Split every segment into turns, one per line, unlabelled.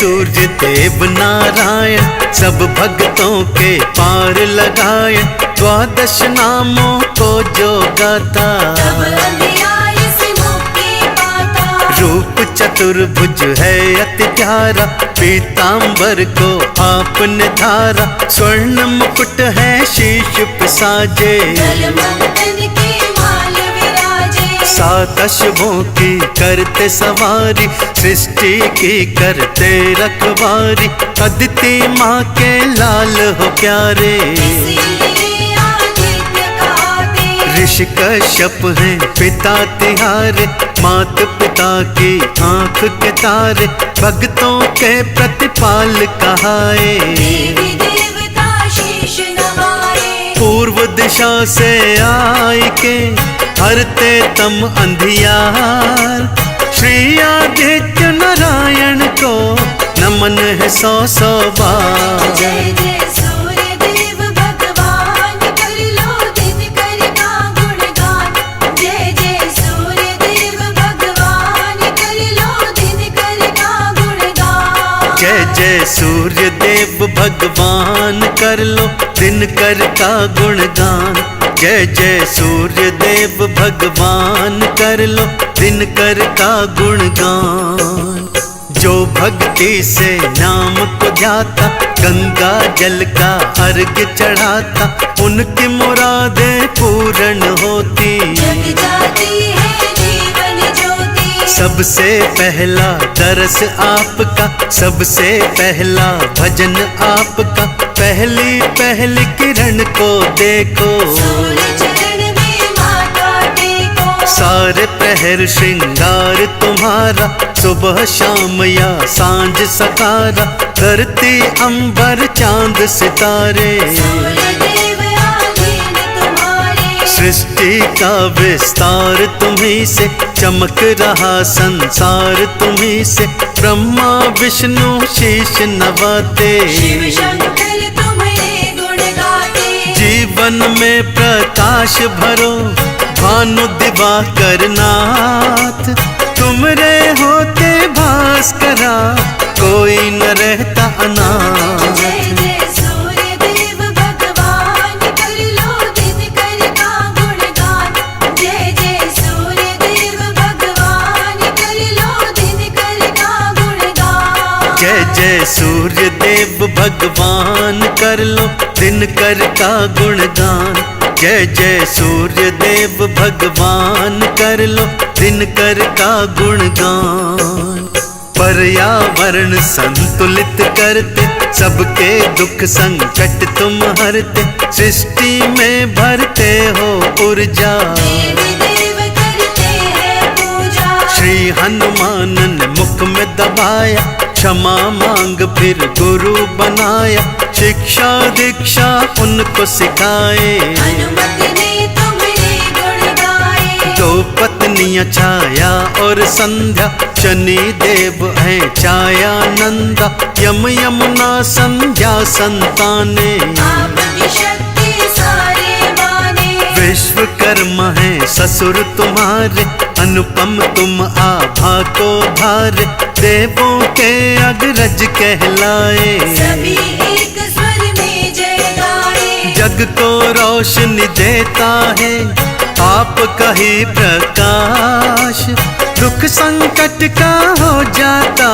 सूर्य देव नारायण, सब भक्तों के पार लगाए। द्वादश नामों को जो गाता, रूप चतुर्भुज है अति प्यारा। पीतांबर को आपने धारा, स्वर्ण मुकुट है शीश पे साजे। सात अश्वों की करते सवारी, सृष्टि की करते रखवारी। अदिति माँ के लाल हो प्यारे, ऋषि कश्यप हैं पिता तिहारे। मात पिता की आँख के तारे, भक्तों के प्रतिपाल कहाए। पूर्व दिशा से आए के हरते तम अंधियार। श्री आदित्य नारायण को नमन है 100 बार।
जय जय सूर्य देव भगवान, कर लो दिनकर का गुणगान। जय जय सूर्य देव भगवान, कर लो दिनकर का गुणगान।
जय जय सूर्य देव भगवान, कर लो दिनकर का गुणगान। जय जय सूर्य देव भगवान, कर लो दिनकर का गुणगान। जो भक्ति से नाम को ध्याता, गंगा जल का अर्घ चढ़ाता। उनकी मुरादें पूर्ण होती,
जग जाती है जीवन ज्योति।
सबसे पहला दरस आपका, सबसे पहला भजन आपका। पहली पहली किरण को देखो,
सूर्य चरण में माथा टेको।
सारे प्रहर श्रृंगार तुम्हारा, सुबह शाम या सांझ सकारा। धरती अंबर चांद सितारे,
सूर्य देव आधीन तुम्हारे।
सृष्टि का विस्तार तुम्हीं से, चमक रहा संसार तुम्हीं से। ब्रह्मा विष्णु शीश नवाते,
शिव शंकर तुम्हारे गुण गाते।
जीवन में प्रकाश भरो, भानु दिवाकर नाथ। तुमरे होते भास्करा, कोई न रहता अनाथ।
जय जय सूर्य देव भगवान, कर लो दिनकर का गुणगान। जय जय सूर्य देव भगवान, कर लो दिनकर का गुणगान।
जय जय सूर्य देव भगवान, कर लो दिनकर का गुणगान। जय जय सूर्य देव भगवान, कर लो दिनकर का गुणगान। पर्यावरण संतुलित करते, सबके दुख संकट तुम हरते। सृष्टि में भरते हो ऊर्जा,
देवी देव करते हैं पूजा।
श्री हनुमान ने मुख में दबाया, क्षमा मांग फिर गुरु बनाया। शिक्षा दीक्षा उनको सिखाए,
हनुमत ने तुम्हारे गुण गाए।
दो पत्नियां छाया और संध्या, शनि देव है छाया नंदा। यम यमुना संध्या संताने,
आपकी शक्ति सारे माने।
विश्वकर्मा है ससुर तुम्हारे। अनुपम तुम आभा को धारे, देवों के अग्रज कहलाए।
सभी एक स्वर में जय गाए।
जग को रोशनी देता है आपका ही प्रकाश। दुख संकट का हो जाता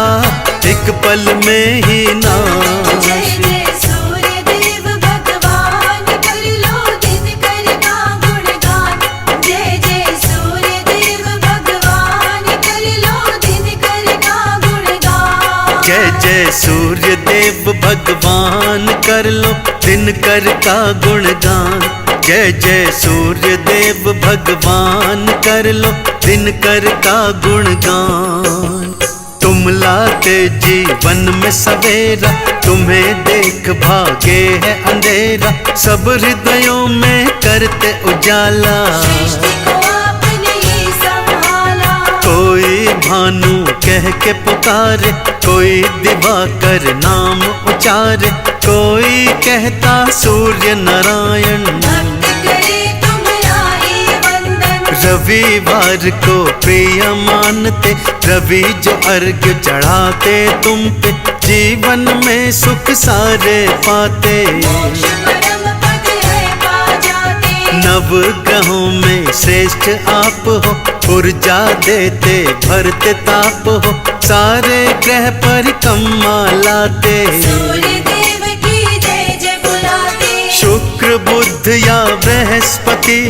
एक पल में ही नाश।
जय जय सूर्य देव भगवान, कर लो दिनकर का गुणगान। जय जय सूर्य देव भगवान, कर लो दिनकर का गुणगान।
जय जय सूर्य देव भगवान, कर लो दिनकर का गुणगान। जय जय सूर्य देव भगवान, कर लो दिनकर का गुणगान। तुम लाते जीवन में सवेरा, तुम्हें देख भागे है अंधेरा। सब हृदयों में करते उजाला,
सृष्टि को आपने ही संभाला।
कोई भानु कह के पुकारे, कोई दिवाकर नाम उचारे। कोई कहता सूर्य नारायण,
भक्त करे तुम्हारा ही वंदन।
रविवार को प्रिय मानते, रवि जो अर्घ्य चढ़ाते तुम पे, जीवन में सुख सारे पाते।
मोक्ष परम पद है पा जाते।
नव ग्रहों में श्रेष्ठ आप हो, ऊर्जा देते भरते ताप हो, सारे ग्रह परिक्रमा लाते।
सूर्य देव की जय जय बुलाते।
शुक्र बुध या बृहस्पति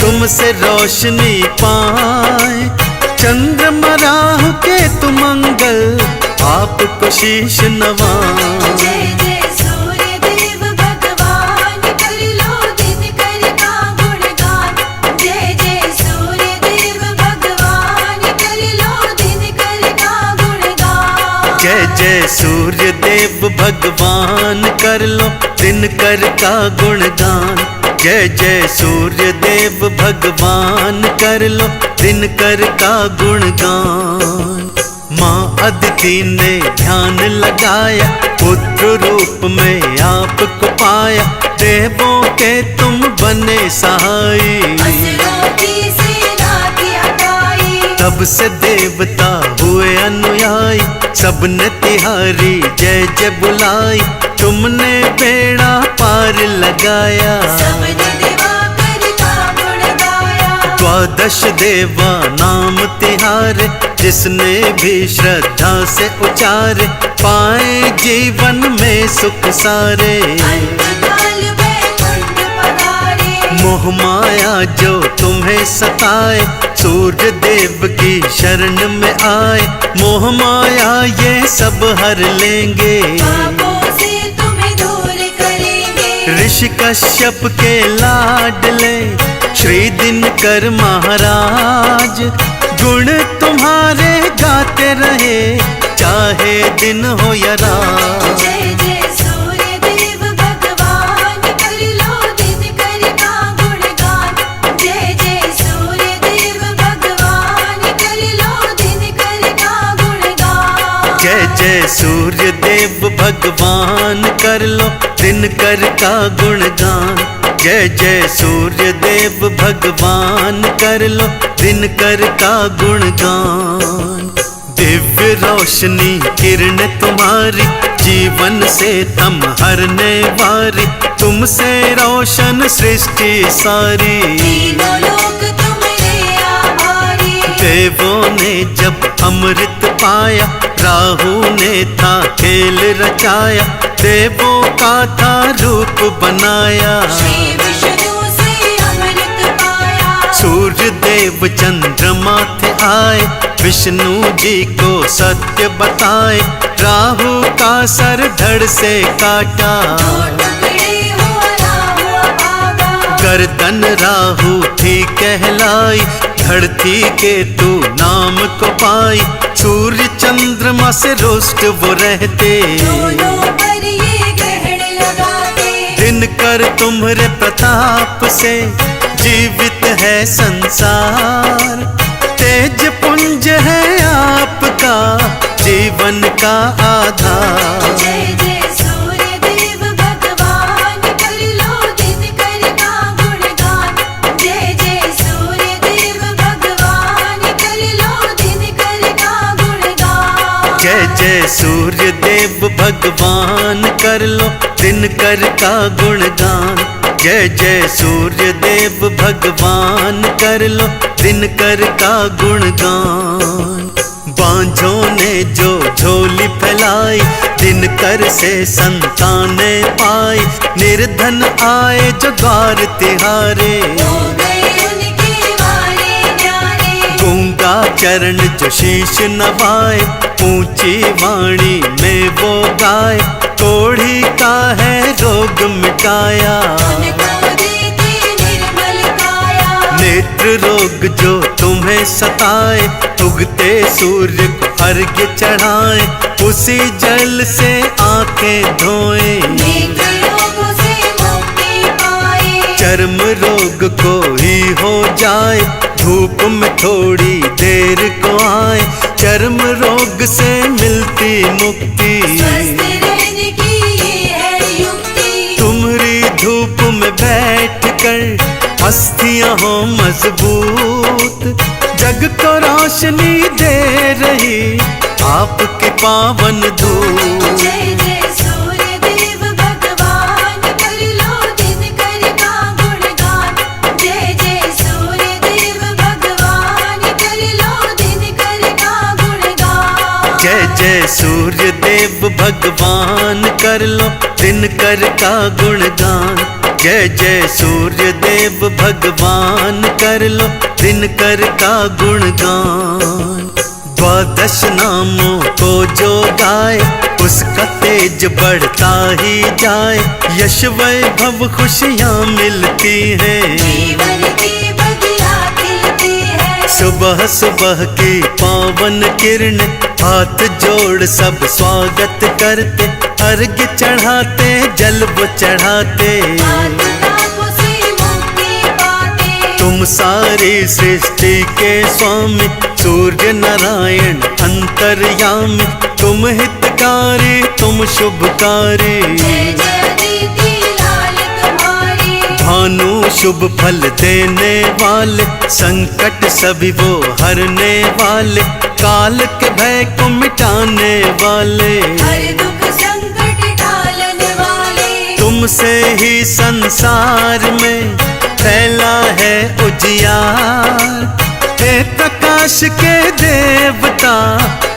तुमसे रोशनी पाए, चंद्रमा राहु केतु मंगल आपको शीश नवाए।
जय जय सूर्य देव भगवान कर लो दिन कर का गुणगान। जय जय सूर्य देव भगवान कर लो दिन कर का गुणगान।
जय जय सूर्य देव भगवान कर लो दिन कर का गुणगान। जय जय सूर्य देव भगवान कर लो दिन कर का गुणगान। माँ अदिति ने ध्यान लगाया, पुत्र रूप में आपको पाया, देवों के तुम बने सहाय।
असुरों की सेना की हटाई।
तब से देवता हुए अनुयायी, सबने तिहारी जय जय बुलाई, तुमने बेड़ा पार लगाया।
सबने दिवाकर का गुण गाया।
द्वादश देवा नाम तिहारे, जिसने भी श्रद्धा से उचारे, पाए जीवन में सुख सारे।
अंतकाल वैकुंठ पधारे।
मोह माया जो तुम्हें सताए, सूर्य देव की शरण में आए, मोह माया ये सब हर लेंगे।
पापों से तुम्हें दूर करेंगे।
ऋषि कश्यप के लाडले श्री दिनकर महाराज, गुण तुम्हारे गाते रहे चाहे दिन हो या रात।
जय जय सूर्य देव भगवान कर लो दिन कर का गुणगान। जय जय सूर्य देव भगवान कर लो दिन कर का गुणगान।
जय जय सूर्य देव भगवान कर लो दिन कर का गुणगान। जय जय सूर्य देव भगवान कर लो दिन कर का गुणगान। दिव्य रोशनी किरण तुम्हारी, जीवन से तम हरने वारी, तुमसे रोशन सृष्टि सारी।
तीनों लोक तुम्हारे आभारी।
देवों ने जब अमृत पाया, राहु ने था खेल रचाया, देवों का था रूप बनाया।
श्री विष्णु से अमृत पाया।
सूर्य देव चंद्रमा थे आए, विष्णु जी को सत्य बताए, राहु का सर धड़ से काटा।
दो टुकड़े हुआ भागा।
गर्दन राहु थी कहलाई, धरती के तू नाम को पाई, सूर्य चंद्रमा से रुष्ट वो रहते।
दोनों पर ये ग्रहण लगाते।
दिन कर तुम्हारे प्रताप से जीवित है संसार, तेज पुंज है आपका जीवन का आधार।
जय जय सूर्य देव भगवान कर लो दिन कर का गुणगान। जय जय सूर्य देव भगवान कर लो दिन कर का गुणगान।
जय जय सूर्य देव भगवान कर लो दिन कर का गुणगान। जय जय सूर्य देव भगवान कर लो दिन कर का गुणगान। बांझों ने जो झोली फैलाई, दिन कर से संतानें पाई, निर्धन आए जो द्वार तिहारे।
हो गए उनके वारे न्यारे।
गूंगा चरण जो शीश नवाए, ऊंची वाणी में वो गाए, कोढ़ी का है रोग मिटाया।
उनको देते निर्मल काया।
नेत्र रोग जो तुम्हें सताए, उगते सूर्य को अर्घ्य चढ़ाए, उसी जल से आंखें धोए।
नेत्र रोगों से मुक्ति पाए।
चर्म रोग को ही हो जाए, धूप में थोड़ी देर को आए, चर्म रोग से मिलती मुक्ति।
स्वस्थ रहने की ये है युक्ति।
तुम्हारी धूप में बैठ कर अस्थियां हो मजबूत, रोशनी दे रही आपकी पावन धूप।
जय जय सूर्य देव भगवान कर लो दिन कर का गुणगान। जय जय सूर्य देव भगवान कर लो दिन कर का गुणगान।
जय जय सूर्य देव भगवान कर लो दिन कर का गुणगान। जय जय सूर्य देव भगवान कर लो दिन कर का गुणगान। द्वादश नामों को जो गाए उसका तेज बढ़ता ही जाए। यश वैभव खुशियाँ मिलती हैं,
जीवन की बगिया खिलती है।
सुबह सुबह की पावन किरण हाथ जोड़ सब स्वागत करते। अर्घ्य चढ़ाते जल वो चढ़ाते।
आत्माओं से मुक्ति पाते।
तुम सारी सृष्टि के स्वामी सूर्य नारायण अंतर्यामी। तुम हितकारी तुम शुभकारी।
जय जय अदिति लाल तुम्हारी।
भानु शुभ फल देने वाले, संकट सभी वो हरने वाले। काल के भय को मिटाने वाले,
हर दुख संकट टालने वाले।
तुमसे ही संसार में फैला है उजियार। हे प्रकाश के देवता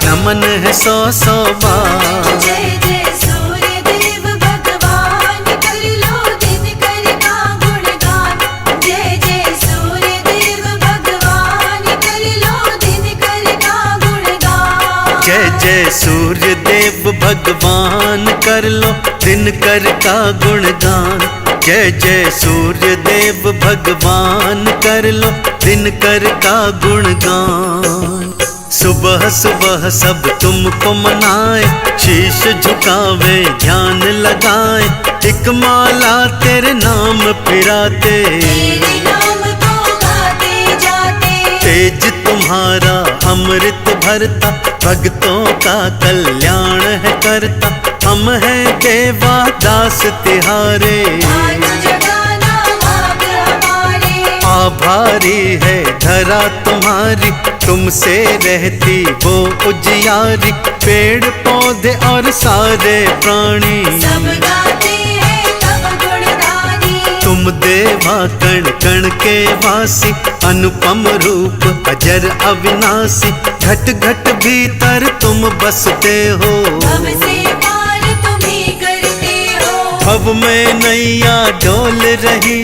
नमन है सौ सौ बार।
जय जय सूर्य देव भगवान कर लो दिन कर का गुणगान। जय जय सूर्य देव भगवान कर लो दिन कर का गुणगान।
जय जय सूर्य देव भगवान कर लो दिन कर का गुणगान। जय जय सूर्य देव भगवान कर लो दिन कर का गुणगान। सुबह सुबह सब तुमको मनाए, शीश झुकावे ध्यान लगाए। एक माला तेरे नाम फिराते,
तेरे नाम को गाते जाते।
तेज तुम्हारा अमृत भरता, भक्तों का कल्याण है करता। हम हैं देवा दास तिहारे,
भानु जगाना भाग हमारे।
आभारी है धरा तुम्हारी। तुमसे रहती वो उजियारी, पेड़ पौधे और सारे प्राणी।
सब गाते हैं तब गुणगानी।
तुम देवा कण कण के वासी, अनुपम रूप अजर अविनाशी। घट घट भीतर तुम बसते हो,
भव से पार तुम ही करते हो।
भव में नैया डोल रही,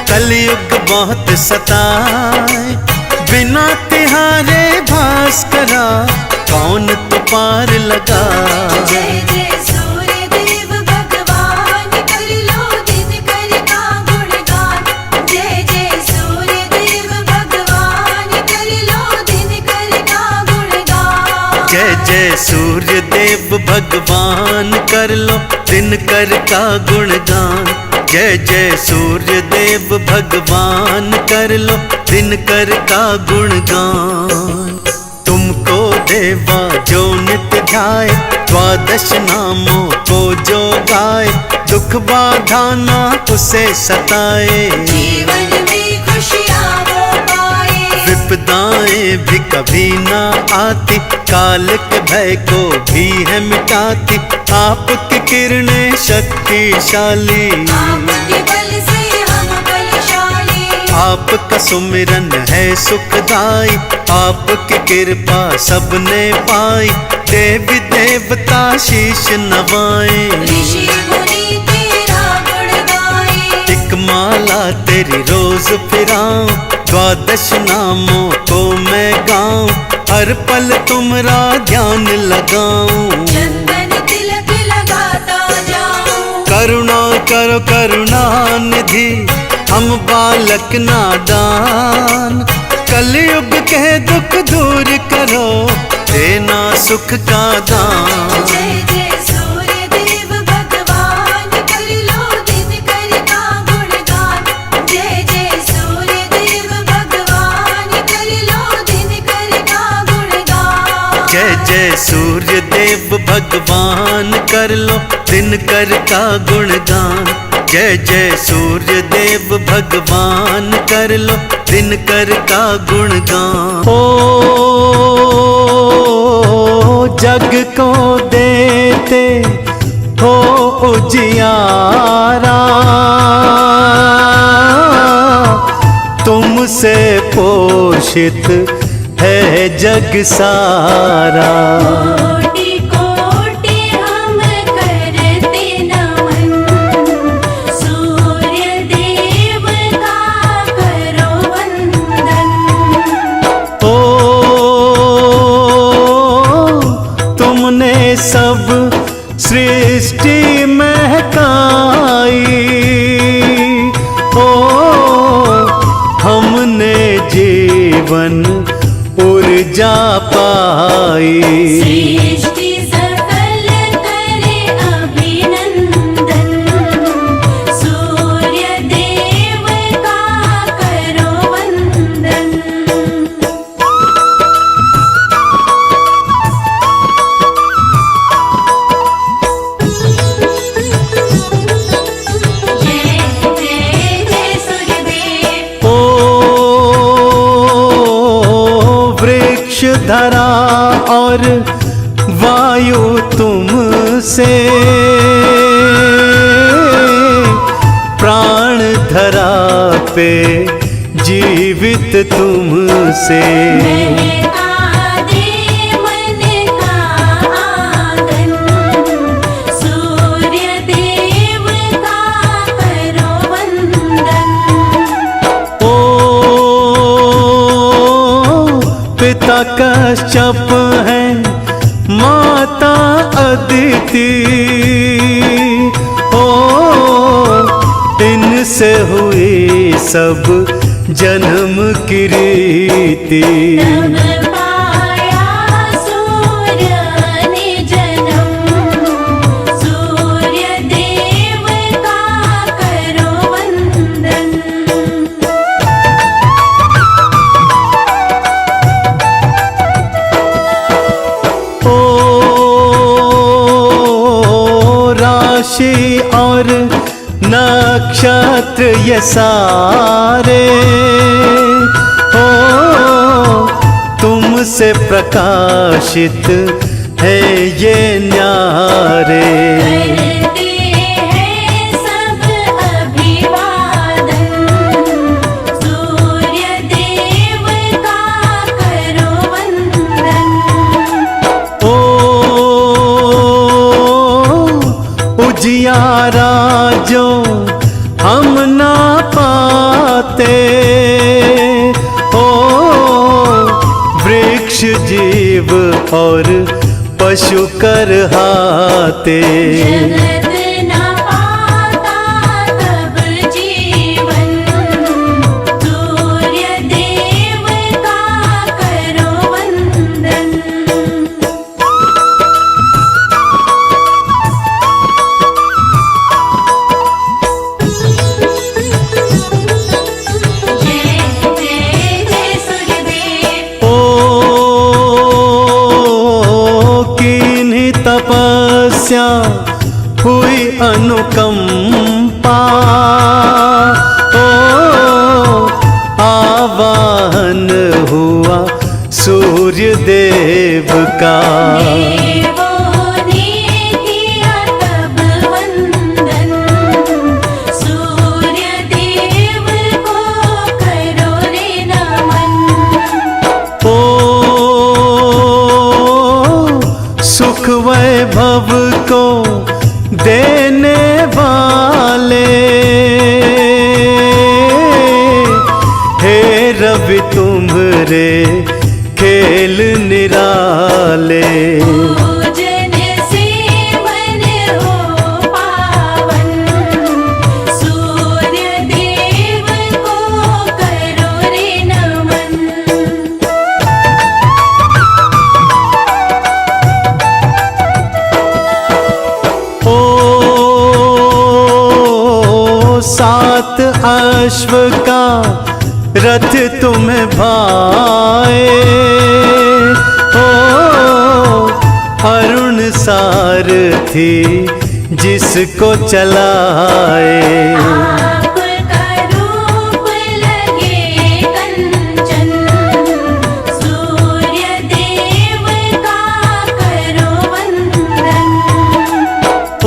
कलयुग बहुत सताए। बिना तिहारे भास्करा कौन तो पार लगा।
जय जय सूर्य देव भगवान कर लो दिन कर का गुणगान। जय जय सूर्य देव भगवान कर लो दिन कर का गुणगान।
जय जय सूर्य देव भगवान कर लो दिन कर का गुणगान। जय जय सूर्य देव भगवान कर लो दिन कर का गुणगान। तुमको देवा जो नित्य ध्याए, द्वादश नामों को जो गाए। दुख बाधा ना उसे सताए,
जीवन में खुशियाँ हो पाए।
विपदाएं भी कभी ना आती, काल के भय को भी है मिटाती। आपकी किरणें शक्तिशाली,
आपके बल से हम बलशाली।
आपका सुमिरन है सुखदाई। आपकी कृपा सबने पाई, देवी देवता शीश नवाए।
ऋषि मुनि तेरा गुण गाए।
एक माला तेरी रोज फिराऊं, द्वादश नामों को मैं गाऊं। हर पल तुम्हारा ध्यान लगाऊं,
चंदन तिलक लगाता जाऊं।
करुणा करो करुणा निधि, हम बालक नादान। कलयुग के दुख दूर करो, देना सुख का दान।
जय जय सूर्य देव भगवान कर लो दिन कर का गुणगान। जय जय सूर्य देव भगवान कर लो दिन कर का गुणगान।
जय जय सूर्य देव भगवान कर लो दिन कर का गुणगान। जय जय सूर्य देव भगवान कर लो दिनकर का गुणगान।
ओ जग को देते हो उजियारा, तुमसे पोषित है जग सारा।
कोटि कोटि हम करते नमन, सूर्य देव का करो वंदन।
ओ तुमने सब सृष्टि महकाई, ओ हमने जीवन ऊर्जा पाई।
सृष्टि सकल करे अभिनंदन, सूर्य देव का करो वंदन। जय जय जय सूर्यदेव।
ओ वृक्ष धरा और वायु तुमसे, प्राण धरा पे जीवित तुमसे।
महका दे मन का आंगन, सूर्य देव का करो वंदन।
ओ पिता कश्यप है माता अदिति, ओ इनसे हुई सब जन्म की रीति।
तब पाया सूर्य ने जन्म, सूर्य देव का करो वंदन।
ओ राशि और नक्षत्र ये सारे, ओ तुमसे प्रकाशित है ये न्यारे।
करते हैं सब अभिवादन, सूर्य देव का करो वंदन।
ओ उजियारा जो हम ना पाते, ओ वृक्ष जीव और पशु करहाते।
जगत न पाता तब जीवन, सूर्य देव का करो वंदन। जय जय जय सूर्यदेव।
ओ किन्हीं तपस्या हुई अनुकंपा, ओ आवाहन हुआ सूर्य देव का।
देवों ने किया तब वंदन, सूर्य देव को करो रे नमन।
ओ सुख वैभव को देने वाले, हे रवि तुम्हारे खेल निराले।
पूजन से मन हो पावन, सूर्य देव को करो रे नमन।
ओ सात अश्व का रथ तुम्हें भाए, ओ अरुण सारथी जिसको चलाए।
आपका रूप लगे कंचन, सूर्य देव का करो वंदन।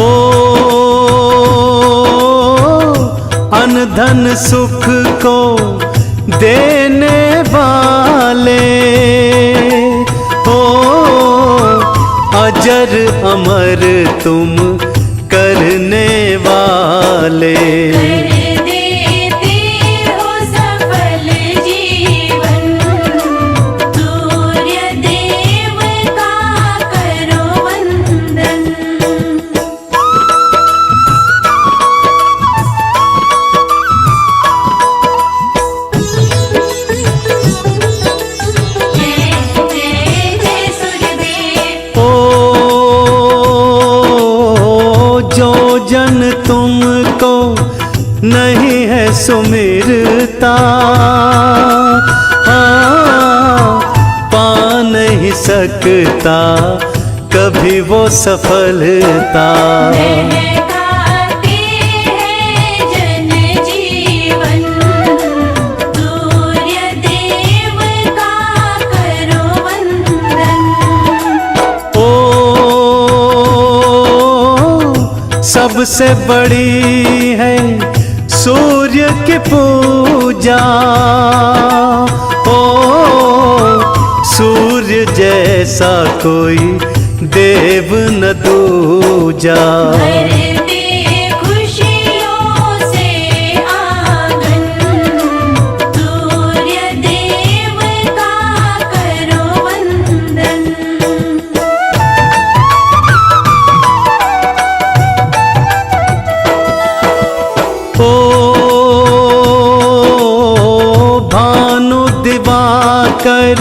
ओ अन्न धन सुख को देने वाले, ओ अजर अमर तुम करने वाले।
कर देते हो सफल जीवन, सूर्य देव का करो वंदन। जय जय जय सूर्यदेव।
ओ जो जन तुमको नहीं है सुमिरता, पा नहीं सकता कभी वो सफलता।
महकाते हैं जन जीवन, सूर्य देव का करो वंदन।
ओ सबसे बड़ी है सूर्य की पूजा, ओ सूर्य जैसा कोई देव न दूजा।
भर दे खुशियों से आंगन, सूर्य देव का करो वंदन।
ओ भानु दिवाकर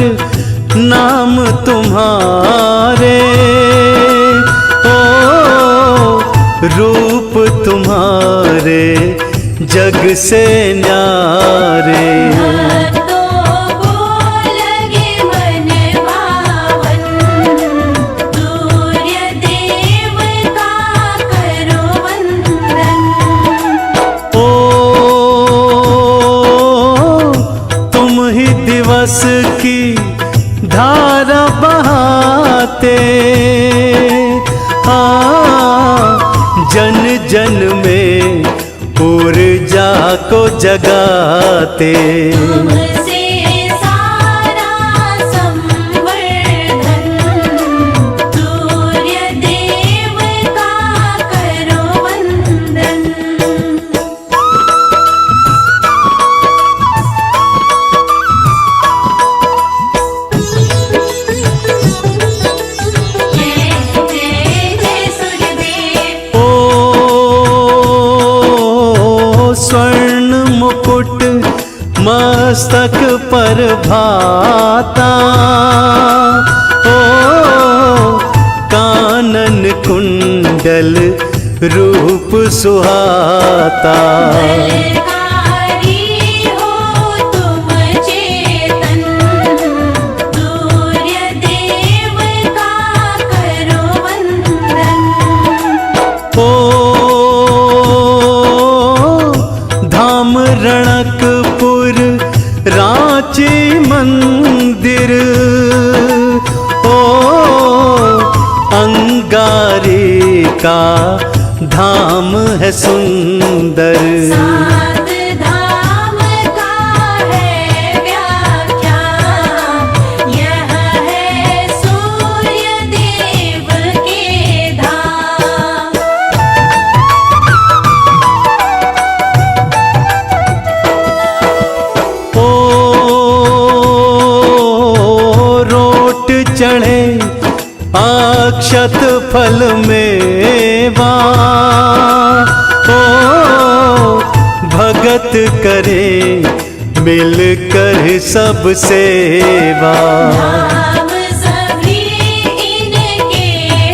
नाम तुम्हारे, ओ रूप तुम्हारे जग से न्यारे।
भक्तों को लगे मन भावन, सूर्य देव का करो वंदन।
ओ तुम ही दिवस की धारा बहाते, जन जन में ऊर्जा को जगाते।
तुमसे सारा संवर्धन, सूर्य देव का करो वंदन। जय जय जय सूर्यदेव।
ओ स्वर्ण मुकुट मस्तक पर भाता, ओ कानन कुंडल रूप सुहाता।
बलकारी हो तुम चेतन, सूर्य देव का करो वंदन।
ओ धाम रणकपुर रांची मंदिर, ओ अंगारी का धाम है सुंदर।
सात धाम का है व्याख्या, यह है सूर्य देव के धाम।
ओ रोट चढ़े अक्षत फल मेवा, ओ भगत करे मिलकर सब सेवा।
धाम सभी इनके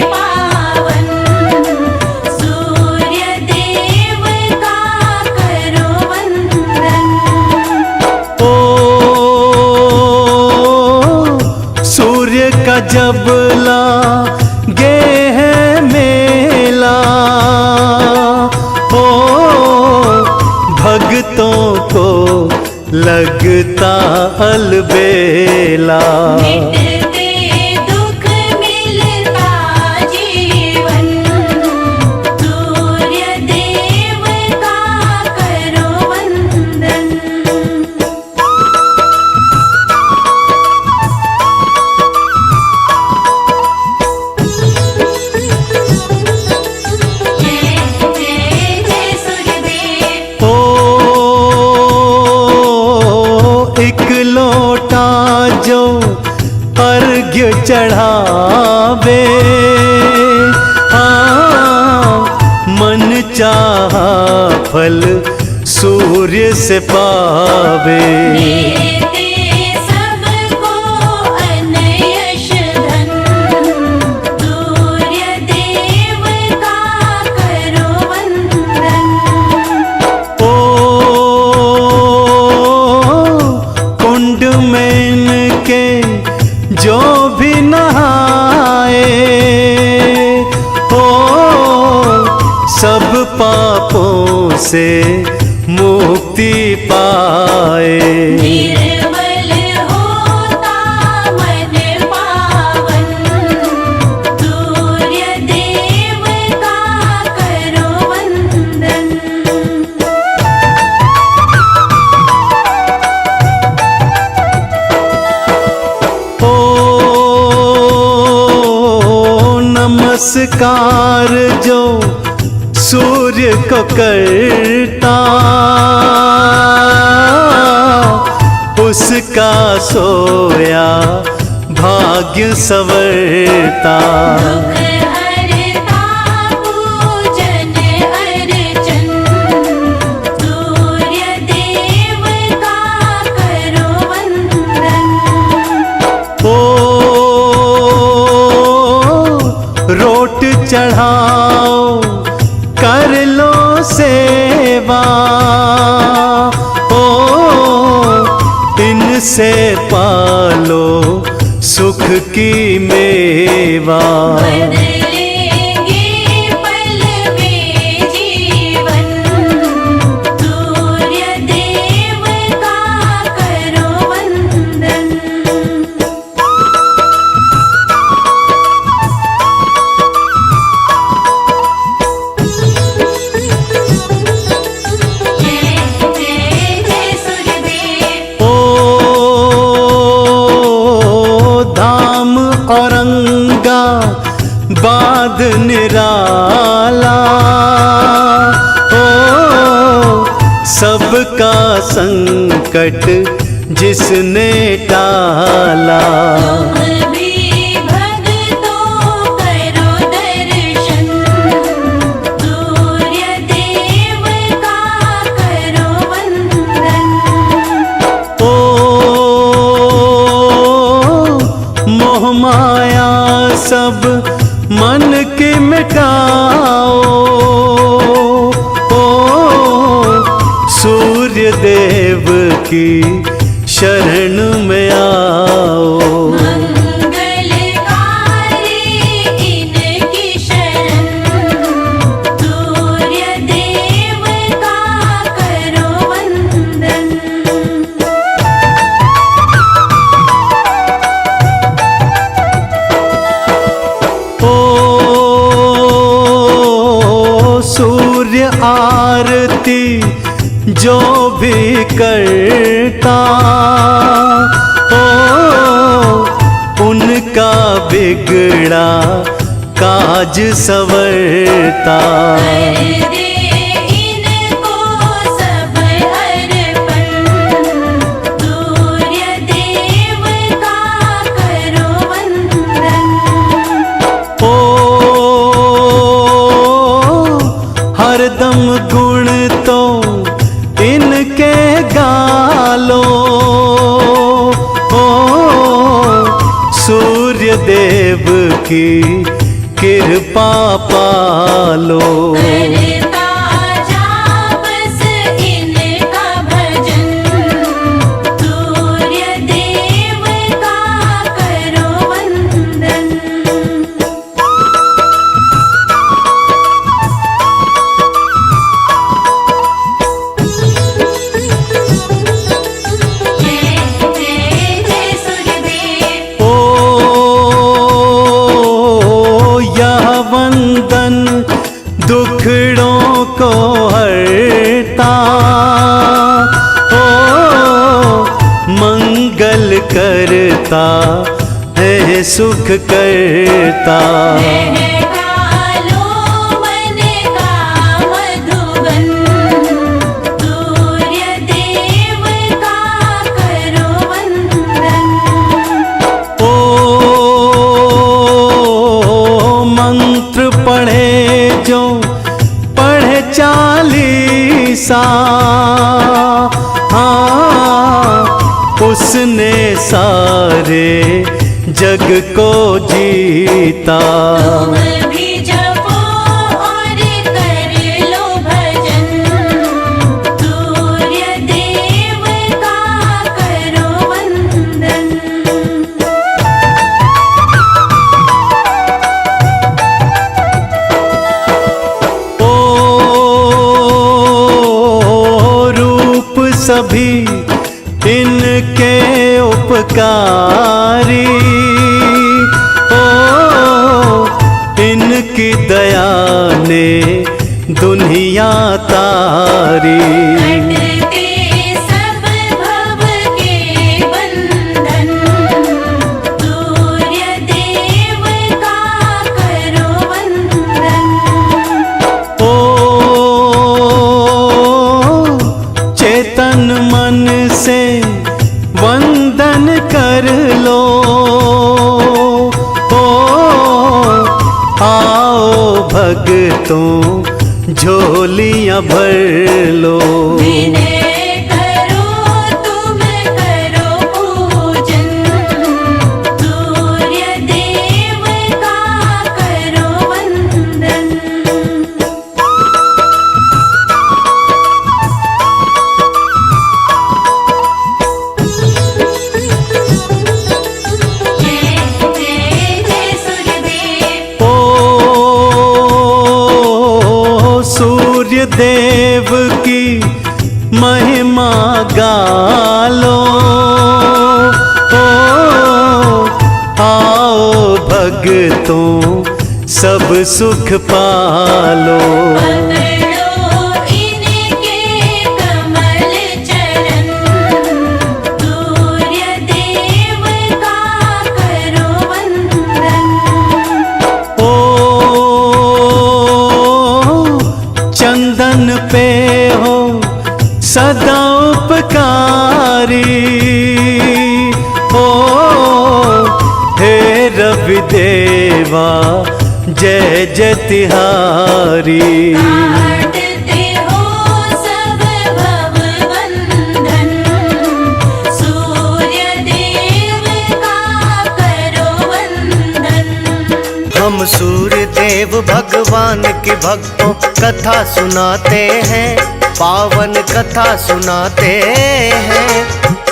पावन, सूर्य देव का करो वंदन।
ओ सूर्य का जब ला गे है मेला, लगता अलबेला।
मिटते दुख मिलता जीवन, सूर्य देव का करो वंदन। जय जय जय सूर्यदेव।
ओ एक लोटा जो अर्घ्य चढ़ावे, मन चाहा फल सूर्य से पावे।
देते सबको अन्न यश धन, सूर्य देव का करो वंदन।
ओ कुंड में इनके जो भी नहाए, ओ सब पापों से मुक्ति पाए।
निर्मल होता मन पावन, सूर्य देव का करो वंदन।
ओ नमस्कार जो सूर्य को करता, उसका सोया भाग्य संवरता।
दुख हरता पूजन अर्चन, सूर्य देव का करो वंदन।
ओ रोट चढ़ाओ कर लो सेवा, ओ इनसे पालो सुख की मेवा।
बदलेंगे पल में जीवन, सूर्य देव का करो वंदन। जय जय जय सूर्यदेव।
ओ धाम औरंगा बाद निराला, ओ सबका संकट जिसने टाला।
तुम भी भक्तों करो दर्शन, सूर्य देव का करो वंदन।
ओ मोह माया सब मन के मिटाओ, ओ सूर्य देव की शरण में आओ।
मंगलकारी इनकी शरण, सूर्य देव का करो वंदन।
ओ सूर्य आरती जो भी करता, ओ उनका बिगड़ा काज संवरता।
कर दे इनको सब अर्पण, सूर्य देव का करो वंदन।
ओ हरदम गुण तो इनके गालो, ओ सूर्य देव की कृपा पालो।
करता जा बस इनका भजन, सूर्य देव का करो वंदन।
पीड़ों को हरता, ओ मंगल करता है सुख करता।
महकालो मन का मधुबन, सूर्य देव का करो वंदन।
ओ मंत्र पढ़े जो पढ़े 40 हाँ उसने सारे जग को जीता।
तुम भी जपो और कर लो भजन, सूर्य देव का करो वंदन।
ओ रूप सभी इनके उपकारी, ओ इनकी दया ने दुनिया तारी।
कटते सब भव के बंधन, सूर्य देव का करो वंदन।
ओ चेतन मन से वंदन कर लो, ओ आओ भक्तों झोलियां भर लो।
विनय करो तुम करो पूजन, सूर्य देव का करो वंदन। जय जय सूर्यदेव।
ओ सूर्य देव की महिमा गालो, ओ आओ भक्तों सब सुख पालो।
पकड़ो इनके कमल चरण, सूर्य देव का करो वंदन।
ओ चंदन पे हो सदा उपकारी, ओ हे रवि देवा जय जय तिहारी।
काटते हो सब भव बंधन, सूर्य देव का करो वंदन।
हम सूर्य देव भगवान की भक्तों कथा सुनाते हैं, पावन कथा सुनाते हैं।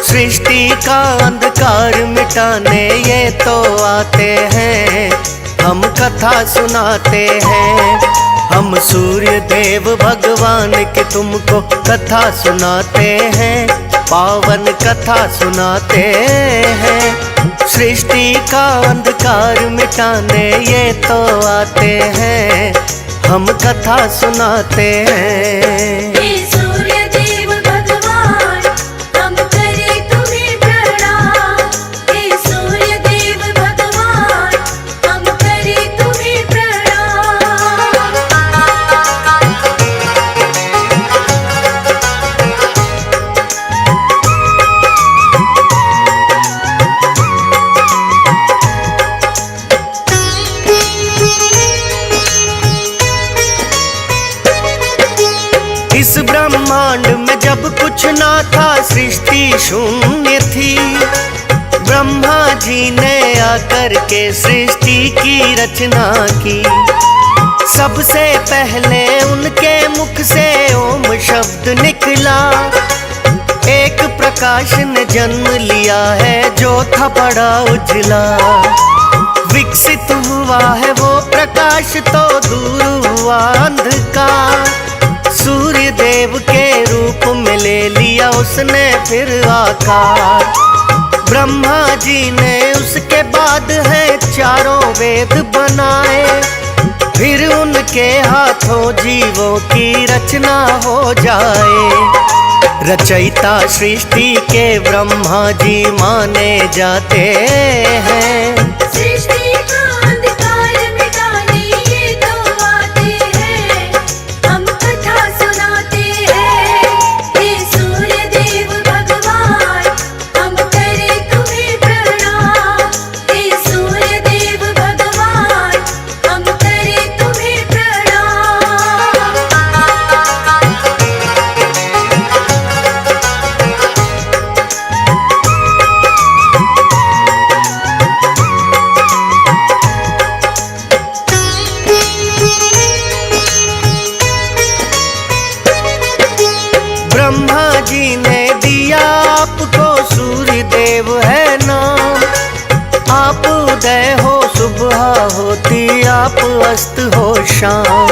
सृष्टि का अंधकार मिटाने ये तो आते हैं, हम कथा सुनाते हैं। हम सूर्य देव भगवान की तुमको कथा सुनाते हैं, पावन कथा सुनाते हैं। सृष्टि का अंधकार मिटाने ये तो आते हैं, हम कथा सुनाते हैं।
हे सूर्य देव भगवान, हम करें तुम्हें प्रणाम। हे सूर्य देव भगवान, हम करें तुम्हें प्रणाम।
इस ब्रह्मांड में जब कुछ ना था, सृष्टि शून्य थी। ब्रह्मा जी ने आकर के सृष्टि की रचना की। सबसे पहले उनके मुख से ओम शब्द निकला। एक प्रकाश ने जन्म लिया है जो था बड़ा उजला। विकसित हुआ है वो प्रकाश तो दूर हुआ अंधकार। सूर्य देव के रूप में ले लिया उसने फिर आकार। ब्रह्मा जी ने उसके बाद है चारों वेद बनाए।
फिर उनके हाथों जीवों की रचना हो जाए। रचयिता सृष्टि के ब्रह्मा जी माने जाते हैं।
सृष्टि का अंधकार मिटाने ये तो आते हैं, हम कथा सुनाते हैं। हे सूर्य देव भगवान, हम करें तुम्हें प्रणाम। हे सूर्य देव भगवान, हम करें तुम्हें प्रणाम।
ब्रह्मा जी ने दिया आपको सूर्य देव है नाम। आप उदय हो सुबह होती, आप अस्त हो शाम।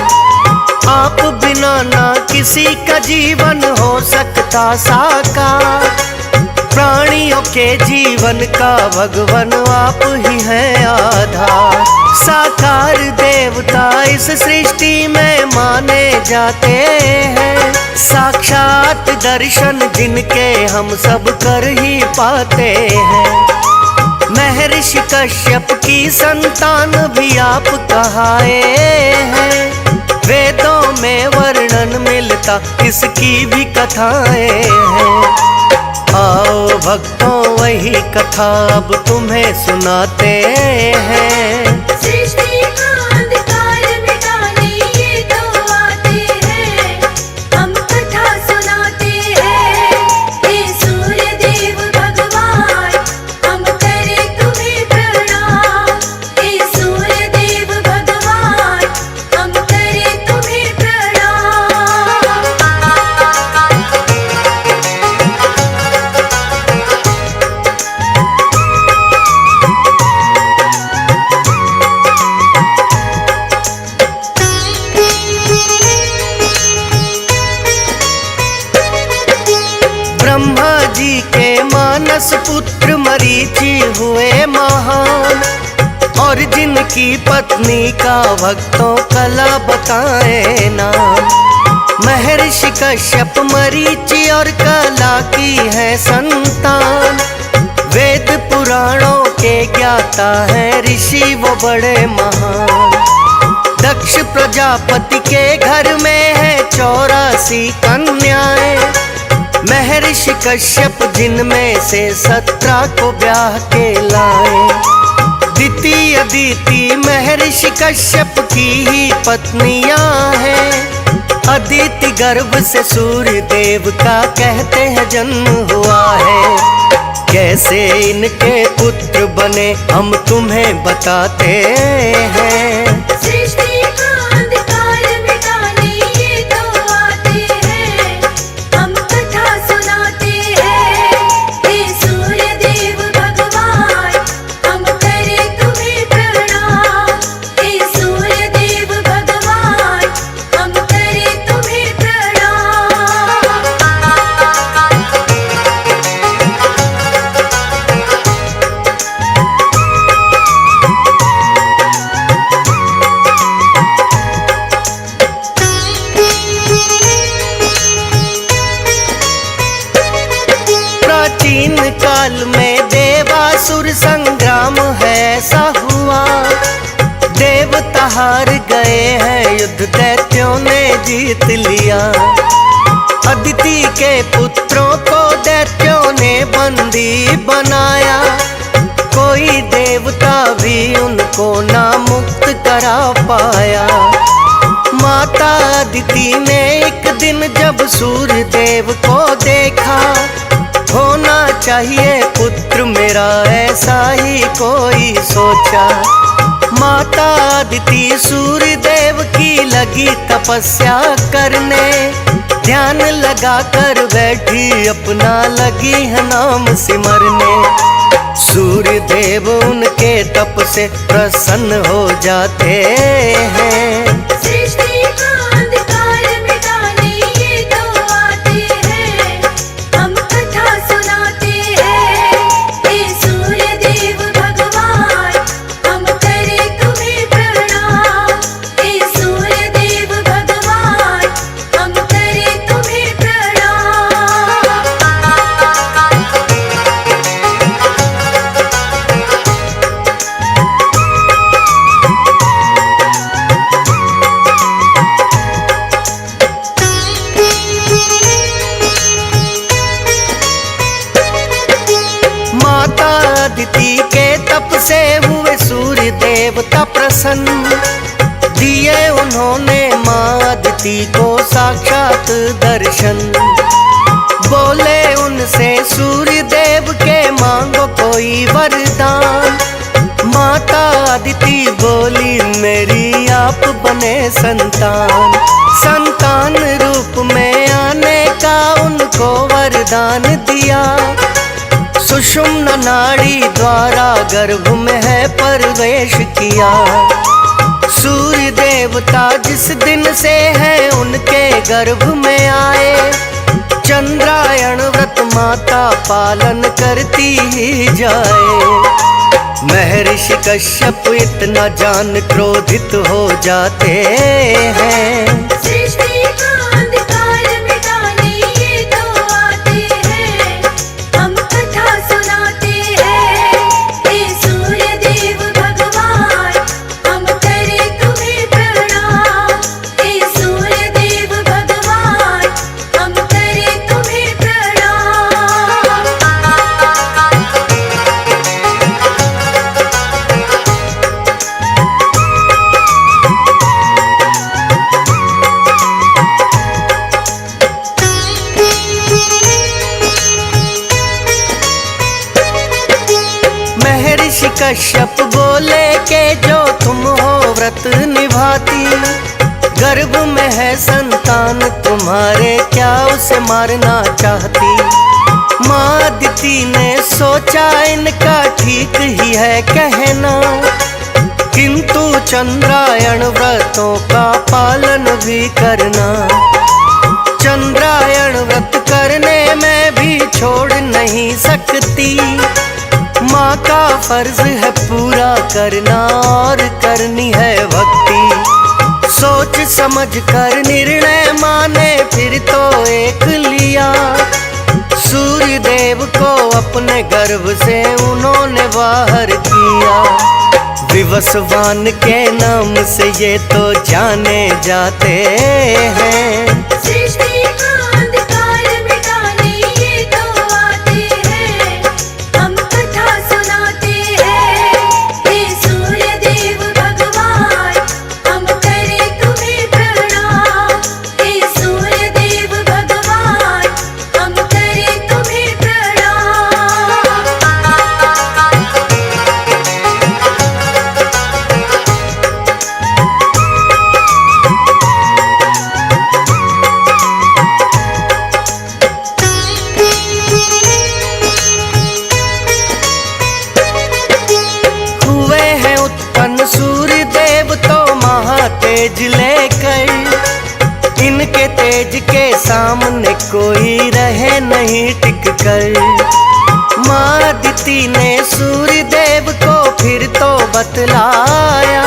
आप बिना ना किसी का जीवन हो सकता साकार। प्राणियों के जीवन का भगवान आप ही हैं आधार। साकार देवता इस सृष्टि में माने जाते हैं। साक्षात दर्शन जिनके हम सब कर ही पाते हैं। महर्षि कश्यप की संतान भी आप कहाए हैं। वेदों में वर्णन मिलता इसकी भी कथाएं हैं। आओ भक्तों वही कथा अब तुम्हें सुनाते हैं।
सृष्टि का अंधकार मिटाने ये तो आते हैं, हम कथा सुनाते हैं। हे सूर्य देव भगवान, हम करें तुम्हें प्रणाम। हे सूर्य देव भगवान, हम करें तुम्हें प्रणाम।
ब्रह्मा जी के मानस पुत्र मरीचि हुए महान। और जिनकी पत्नी का भक्तों कला बताए नाम। महर्षि कश्यप मरीचि और कला की है संतान। वेद पुराणों के ज्ञाता है ऋषि वो बड़े महान। दक्ष प्रजापति के घर में है 84 कन्याएं। महर्षि कश्यप जिनमें से 17 को ब्याह के लाए। द्वितीय अदिति महर्षि कश्यप की ही पत्नियां हैं। अदिति गर्भ से सूर्य देव का कहते हैं जन्म हुआ है। कैसे इनके पुत्र बने हम तुम्हें बताते हैं।
सृष्टि का अंधकार मिटाने ये तो आते हैं, हम कथा सुनाते हैं। हे सूर्य देव भगवान, हम करें तुम्हें प्रणाम। हे सूर्य देव भगवान, हम करें तुम्हें प्रणाम।
प्राचीन काल में देवासुर संग्राम है ऐसा हुआ। देवता हार गए हैं, युद्ध दैत्यों ने जीत लिया। अदिति के पुत्रों को दैत्यों ने बंदी बनाया। कोई देवता भी उनको ना मुक्त करा पाया। माता अदिति ने एक दिन जब सूर्य देव को देखा। होना चाहिए पुत्र मेरा ऐसा ही कोई सोचा। माता अदिति सूर्य देव की लगी तपस्या करने। ध्यान लगा कर बैठी अपना लगी है नाम सिमरने। सूर्य देव उनके तप से प्रसन्न हो जाते हैं।
सृष्टि का अंधकार मिटाने ये तो आते हैं, हम कथा सुनाते हैं। हे सूर्य देव भगवान, हम करें तुम्हें प्रणाम। हे
प्रसन्न, दिए उन्होंने माँ अदिति को साक्षात दर्शन। बोले उनसे सूर्य देव के मांगो कोई वरदान। माता अदिति बोली मेरी आप बने संतान। संतान रूप में आने का उनको वरदान दिया। सुषुम्ना नाड़ी द्वारा गर्भ में है प्रवेश किया। सूर्य देवता जिस दिन से हैं उनके गर्भ में आए। चंद्रायण व्रत माता पालन करती ही जाए। महर्षि कश्यप इतना जान क्रोधित हो जाते हैं।
सृष्टि का अंधकार मिटाने ये तो आते हैं, हम कथा सुनाते हैं। हे सूर्य देव भगवान, हम करें तुम्हें प्रणाम। हे सूर्य देव भगवान, हम करें तुम्हें प्रणाम।
महर्षि कश्यप बोले के जो तुम हो व्रत निभाती, गर्भ में है संतान तुम्हारे क्या उसे मारना चाहती। माँ अदिति ने सोचा इनका ठीक ही है कहना, किंतु चंद्रायण व्रतों का पालन भी करना। चंद्रायण व्रत करने में भी छोड़ नहीं सकती। माँ का फर्ज है पूरा करना और करनी है भक्ति। सोच समझ कर निर्णय माने फिर तो एक लिया। सूर्य देव को अपने गर्भ से उन्होंने बाहर किया। विवस्वान के नाम से ये तो जाने जाते हैं।
सृष्टि का अंधकार मिटाने ये तो आते हैं, हम कथा सुनाते हैं। हे सूर्य देव भगवान, हम करें तुम्हें प्रणाम। हे सूर्य देव भगवान, हम करें तुम्हें प्रणाम।
हुए हैं उत्पन्न सूर्य देव तो महातेज लेकर। इनके तेज के सामने कोई रहे नहीं टिक कर। माँ अदिति ने सूर्य देव को फिर तो बतलाया,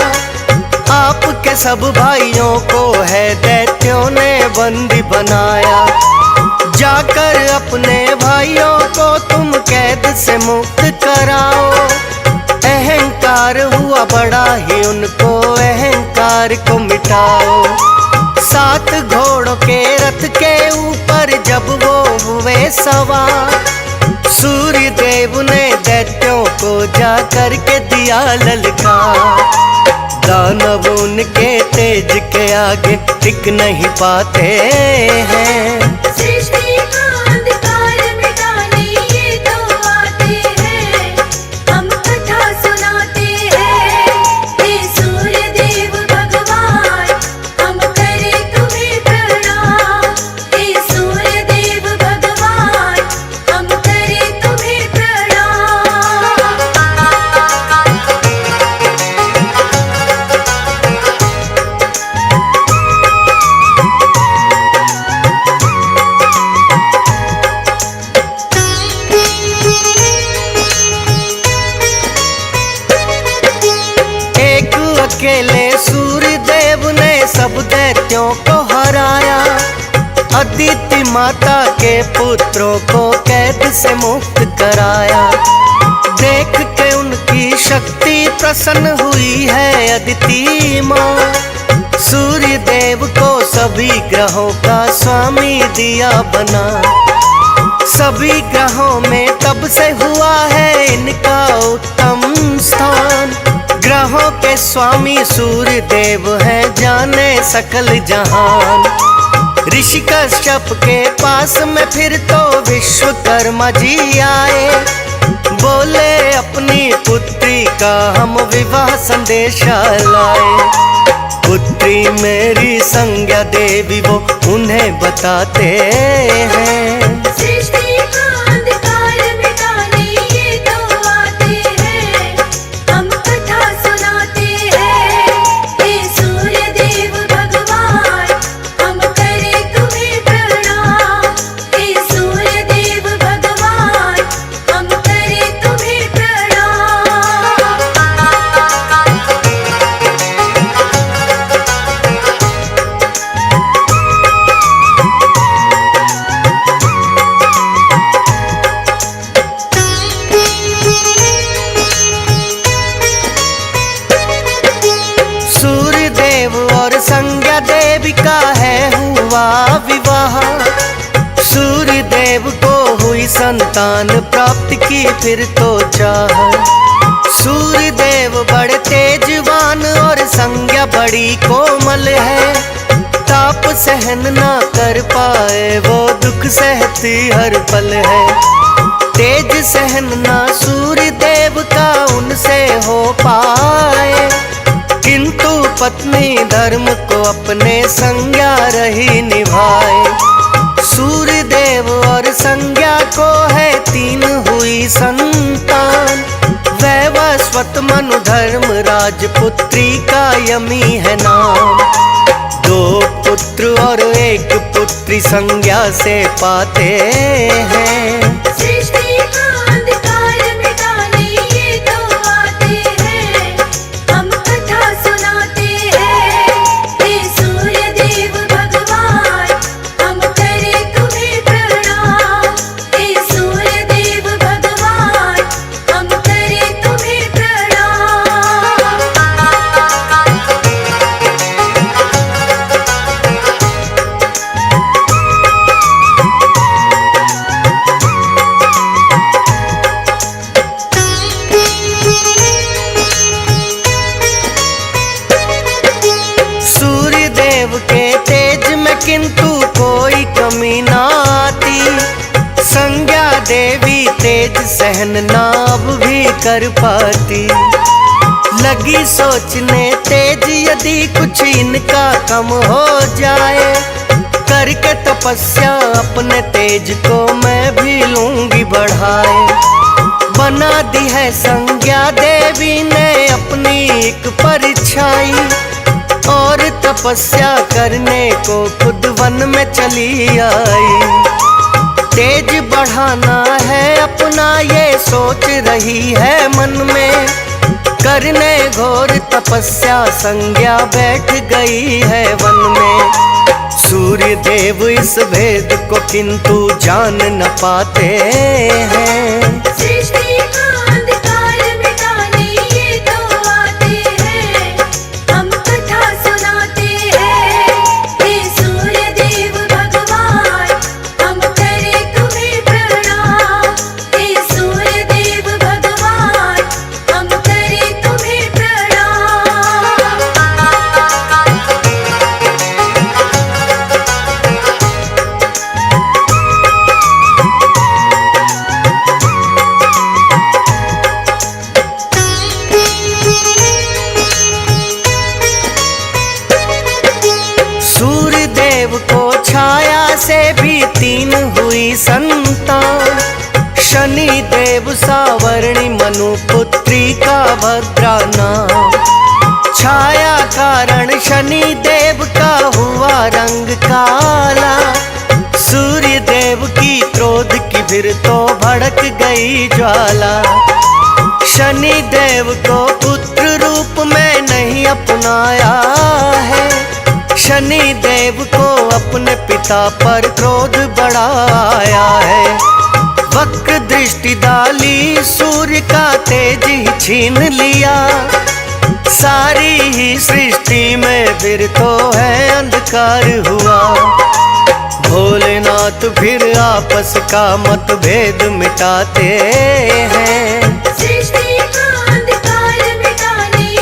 आपके सब भाइयों को है दैत्यों ने बंदी बनाया। जाकर अपने भाइयों को तुम कैद से मुक्त कराओ। अहंकार हुआ बड़ा ही उनको अहंकार को मिटाओ। 7 घोड़ों के रथ के ऊपर जब वो हुए सवार, सूर्य देव ने दैत्यों को जा करके दिया ललकार। दानव उनके तेज के आगे टिक नहीं पाते हैं।
सृष्टि का अंधकार मिटाने ये तो आते हैं, हम कथा सुनाते हैं। हे सूर्य देव भगवान, हम करें तुम्हें प्रणाम। हे सूर्य देव भगवान, हम करें तुम्हें प्रणाम।
एक अकेले सूर्य देव ने सब दैत्यों को हराया। अदिति माता के पुत्रों को कैद से मुक्त कराया। देख के उनकी शक्ति प्रसन्न हुई है अदिति माँ। सूर्य देव को सभी ग्रहों का स्वामी दिया बना। सभी ग्रहों में तब से हुआ है इनका उत्तम स्थान। ग्रहों के स्वामी सूर्य देव हैं, जाने सकल जहान। ऋषि कश्यप के पास में फिर तो विश्वकर्मा जी आए, बोले अपनी पुत्री का हम विवाह संदेशा लाए। पुत्री मेरी संज्ञा देवी वो उन्हें बताते हैं,
सृष्टि का अंधकार मिटाने ये तो आते हैं, हम कथा सुनाते हैं। हे सूर्य देव भगवान, हम करें तुम्हें प्रणाम। हे सूर्य देव भगवान, हम करें तुम्हें प्रणाम।
सूर्य देव और संज्ञा देवी का है हुआ विवाह। सूर्य देव को हुई संतान प्राप्त की फिर तो चाह। सूर्य देव बड़े तेजवान और संज्ञा बड़ी कोमल है, ताप सहन ना कर पाए वो दुख सहती हर पल है। तेज सहन ना सूर्य देव का उनसे हो पाए, किंतु पत्नी धर्म को अपने संज्ञा रही निभाए। सूर्य देव और संज्ञा को है 3 हुई संतान, वैवस्वत मनु धर्म राजपुत्री का यमी है नाम। 2 पुत्र और 1 पुत्री संज्ञा से पाते हैं,
सृष्टि का अंधकार मिटाने ये तो आते हैं, हम कथा सुनाते हैं। हे सूर्य देव भगवान, हम करें तुम्हें प्रणाम। हे सूर्य देव भगवान, हम करें तुम्हें प्रणाम।
सूर्य देव के तेज में किंतु कोई कमी ना आती। संज्ञा देवी तेज सहन ना अब भी कर पाती। लगी सोचने तेज यदि कुछ इनका कम हो जाए, करके तपस्या अपने तेज को मैं भी लूंगी बढ़ाए। बना दी है संज्ञा देवी ने अपनी एक परछाई, और तपस्या करने को खुद वन में चली आई। तेज बढ़ाना है अपना ये सोच रही है मन में, करने घोर तपस्या संज्ञा बैठ गई है वन में। सूर्य देव इस भेद को किंतु जान न पाते हैं,
सृष्टि का अंधकार मिटाने ये तो आते हैं, हम कथा सुनाते हैं। हे सूर्य देव भगवान, हम करें तुम्हें प्रणाम। हे सूर्य देव भगवान, हम करें तुम्हें प्रणाम।
सूर्य देव को छाया से भी 3 हुई संतान। शनि देव सावर्णी मनु पुत्री का भद्रा नाम। छाया कारण शनि देव का हुआ रंग काला। सूर्य देव की क्रोध की फिर तो भड़क गई ज्वाला। शनि देव को पुत्र रूप में नहीं अपनाया है, शनि देव को अपने पिता पर क्रोध बढ़ाया है। वक्र दृष्टि डाली सूर्य का तेज ही छीन लिया। सारी ही सृष्टि में फिर तो है अंधकार हुआ। भोलेनाथ फिर आपस का मतभेद मिटाते हैं,
सृष्टि का अंधकार मिटाने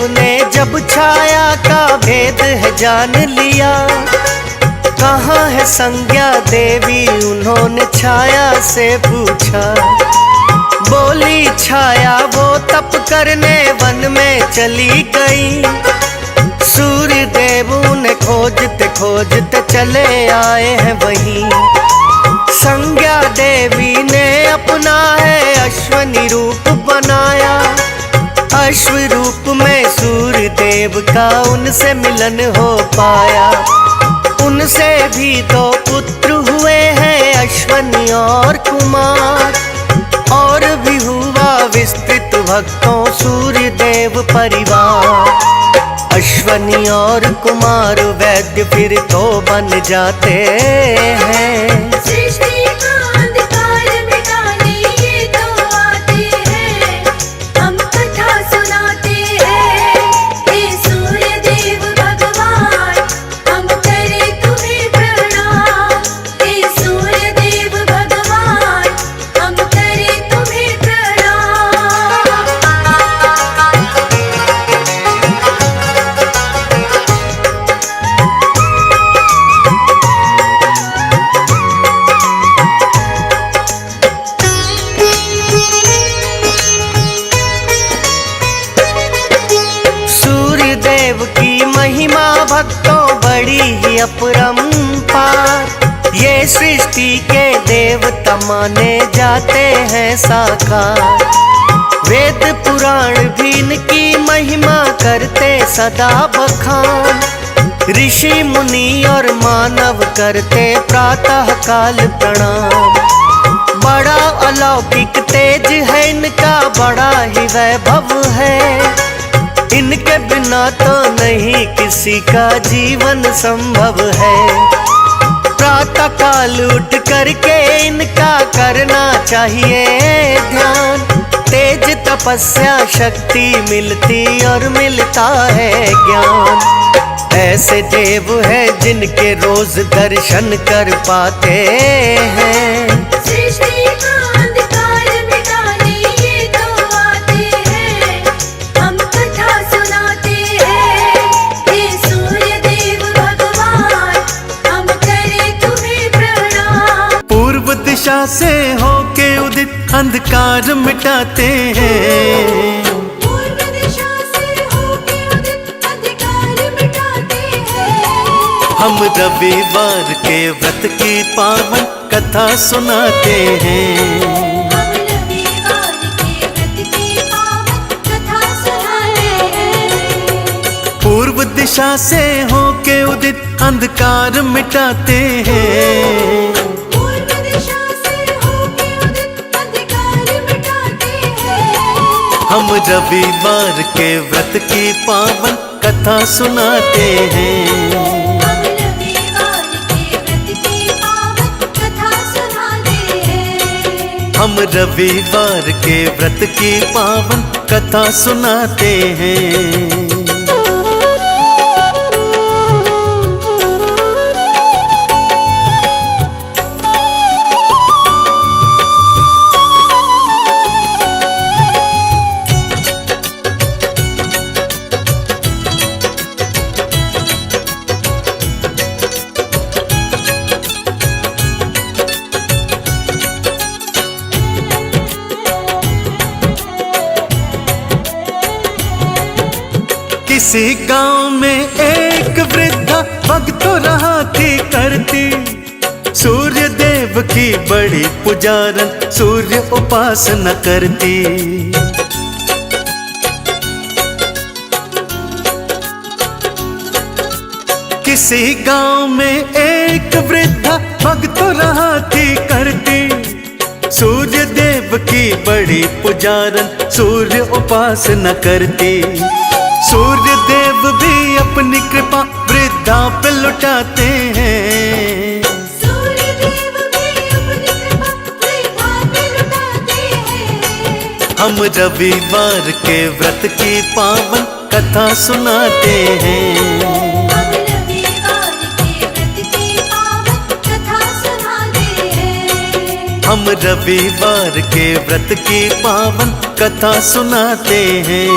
ने जब छाया का भेद है जान लिया, कहाँ है संज्ञा देवी उन्होंने छाया से पूछा। बोली छाया वो तप करने वन में चली गई, सूर्य देव उन्हें खोजते खोजते चले आए हैं वहीं। संज्ञा देवी ने अपना है अश्वनी रूप बनाया, अश्व रूप में सूर्य देव का उनसे मिलन हो पाया। उनसे भी दो पुत्र हुए हैं अश्वनी और कुमार, और भी हुआ विस्तृत भक्तों सूर्य देव परिवार। अश्वनी और कुमार वैद्य फिर तो बन जाते हैं,
सृष्टि का अंधकार मिटाने ये तो आते हैं, हम कथा सुनाते हैं। हे सूर्य देव भगवान हम करें तुम्हें प्रणाम, हे सूर्य देव भगवान हम करें तुम्हें प्रणाम।
सूर्य देव की महिमा भक्तों बड़ी ही अपरंपार। ये सृष्टि के देवता माने जाते हैं साकार। वेद पुराण भी इनकी महिमा करते सदा बखान। ऋषि मुनि और मानव करते प्रातः काल प्रणाम। बड़ा अलौकिक तेज है इनका, बड़ा ही वैभव है। इनके बिना तो नहीं किसी का जीवन संभव है। प्रातः काल उठ करके इनका करना चाहिए ध्यान। तेज तपस्या शक्ति मिलती और मिलता है ज्ञान। ऐसे देव है जिनके रोज दर्शन कर पाते हैं,
सृष्टि का अंधकार मिटाने ये तो आते हैं, हम कथा सुनाते हैं। हे सूर्य देव भगवान हम करें तुम्हें प्रणाम।
पूर्व दिशा से होके उदित अंधकार मिटाते हैं,
पूर्व दिशा से होके उदित अंधकार मिटाते हैं।
हम रविवार के व्रत की पावन कथा सुनाते हैं।
हम रविवार के व्रत की पावन कथा सुनाते हैं।
पूर्व दिशा से होके उदित अंधकार मिटाते हैं।
पूर्व दिशा से होके उदित अंधकार मिटाते हैं।
हम रविवार के व्रत की पावन कथा सुनाते हैं।
हम रविवार के व्रत की पावन कथा सुनाते हैं।
हम रविवार के व्रत की पावन कथा सुनाते हैं। किसी गांव में एक वृद्धा भक्तों रहा थी करती, सूर्य देव की बड़ी पुजारन सूर्य उपासना करती। किसी गांव में एक वृद्धा भक्तों रहा थी करती, सूर्य देव की बड़ी पुजारन सूर्य उपासना करती। सूर्य देव भी अपनी कृपा वृद्धा पे लुटाते हैं।
सूर्य देव भी अपनी कृपा वृद्धा पे लुटाते हैं।
हम रविवार के व्रत की पावन कथा सुनाते हैं।
हम रविवार के व्रत की पावन कथा सुनाते हैं।
हम रविवार के व्रत की पावन कथा सुनाते हैं।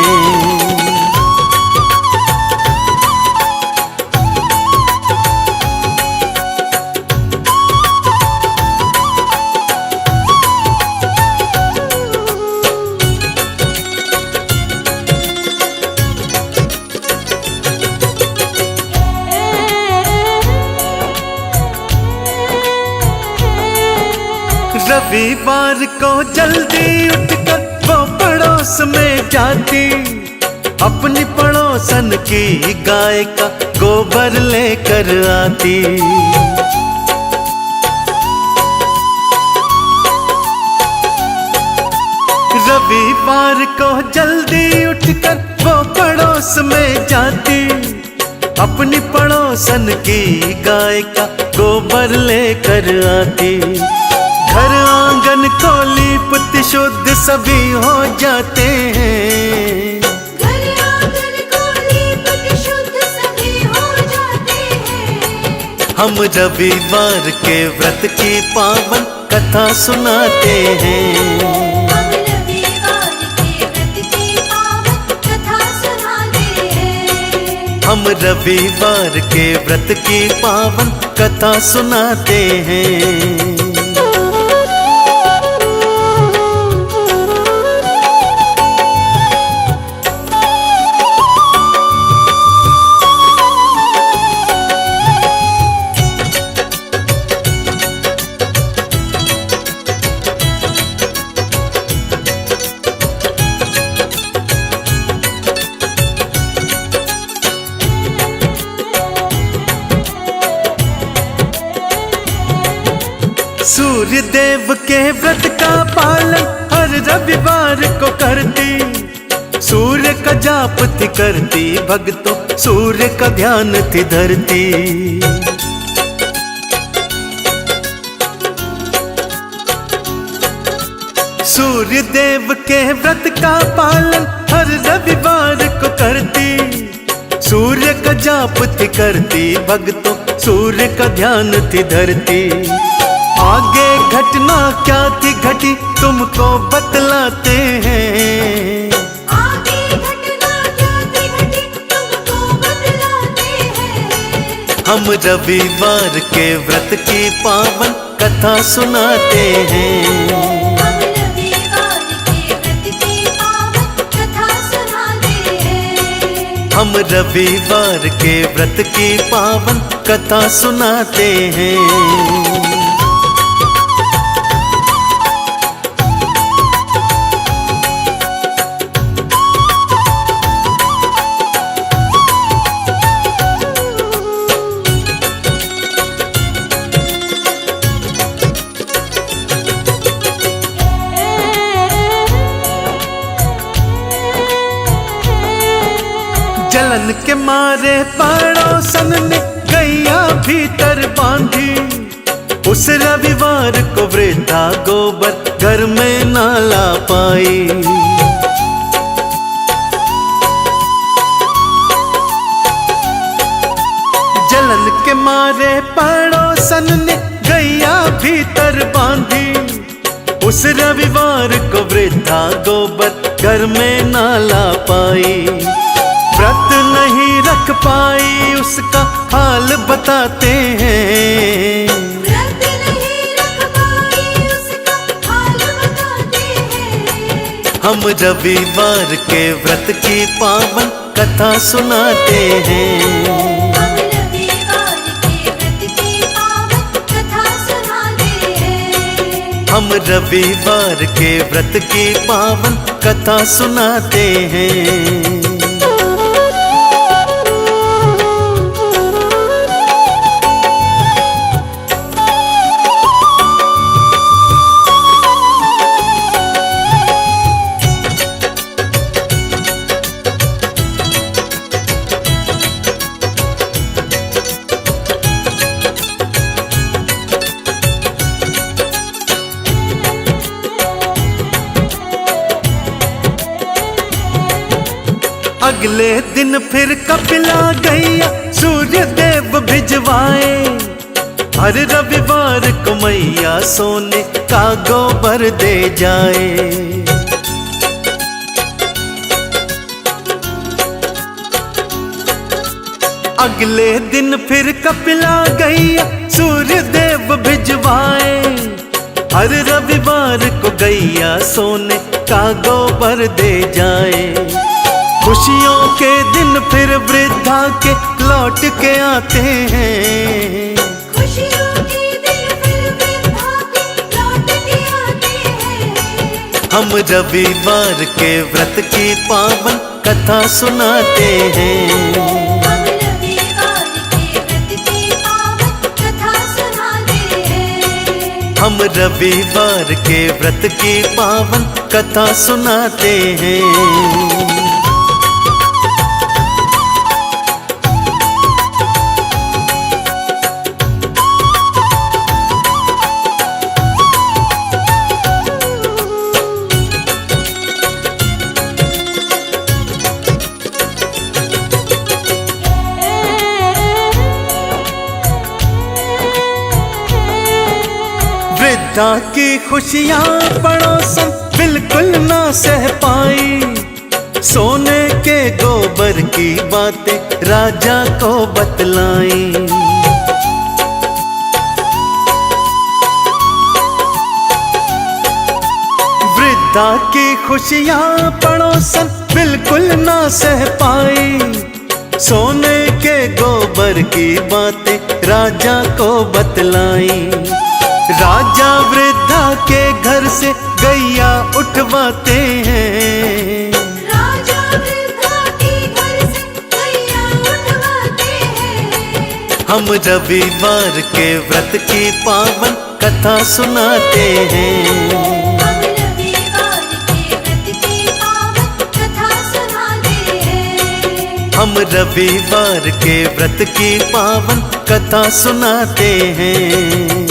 रविवार को जल्दी उठकर वो पड़ोस में जाती, अपनी पड़ोसन की गाय का गोबर लेकर आती। रविवार को जल्दी उठकर वो पड़ोस में जाती, अपनी पड़ोसन की गाय का गोबर लेकर आती। घर आंगन को लीपती शुद्ध सभी हो जाते हैं।
घर आंगन को लीपती शुद्ध सभी हो जाते हैं।
हम रविवार के व्रत की पावन कथा सुनाते हैं।
हम रविवार के व्रत की पावन कथा सुनाते हैं।
हम रविवार के व्रत की पावन कथा सुनाते हैं। सूर्य देव के व्रत का पालन हर रविवार को करती, सूर्य का जाप थी करती भक्तों, सूर्य का ध्यान थी धरती। सूर्य देव के व्रत का पालन हर रविवार को करती, सूर्य का जाप थी करती भक्तों, सूर्य का ध्यान थी धरती। आगे घटना क्या थी घटी तुमको बतलाते हैं।
आगे घटना क्या थी घटी तुमको बतलाते हैं।
हम रविवार के व्रत की पावन कथा सुनाते हैं।
हम रविवार के व्रत की पावन कथा सुनाते हैं।
हम रविवार के व्रत की पावन कथा सुनाते हैं। जलन के मारे पड़ोसन ने गैया भीतर बांधी, उस रविवार को वृद्धा गोबर घर में ना ला पाई। जलन के मारे पड़ोसन ने गैया भीतर बांधी, उस रविवार को वृद्धा गोबर घर में ना ला पाई। व्रत नहीं रख पाई उसका हाल बताते हैं।
व्रत नहीं रख पाई उसका हाल बताते हैं।
हम रविवार के व्रत की पावन कथा सुनाते हैं।
हम रविवार के व्रत की पावन कथा सुनाते हैं।
हम रविवार के व्रत की पावन कथा सुनाते हैं। अगले दिन फिर कपिला गैया सूर्य देव भिजवाए, हर रविवार को मैया सोने का गोबर दे जाए। अगले दिन फिर कपिला गैया सूर्य देव भिजवाए, हर रविवार को गैया सोने का गोबर दे जाए। खुशियों के दिन फिर वृद्धा के लौट के आते हैं।
खुशियों के दिन फिर वृद्धा के लौट के
हम रविवार के व्रत की पावन कथा सुनाते हैं।
हम रविवार के व्रत की पावन कथा सुनाते हैं।
हम रविवार के व्रत की पावन कथा सुनाते हैं।
वृद्धा की खुशियां पड़ोसन बिल्कुल ना सह पाई, सोने के गोबर की बातें राजा को बतलाई। वृद्धा की खुशियां पड़ोसन बिल्कुल ना सह पाई, सोने के गोबर की बातें राजा को बतलाई। राजा वृद्धा के घर से गैया उठवाते हैं।
राजा वृद्धा के घर से गैया उठवाते हैं।
हम रविवार के व्रत की पावन कथा सुनाते हैं।
हम रविवार के व्रत की पावन कथा सुनाते हैं।
हम रविवार के व्रत की पावन कथा सुनाते हैं।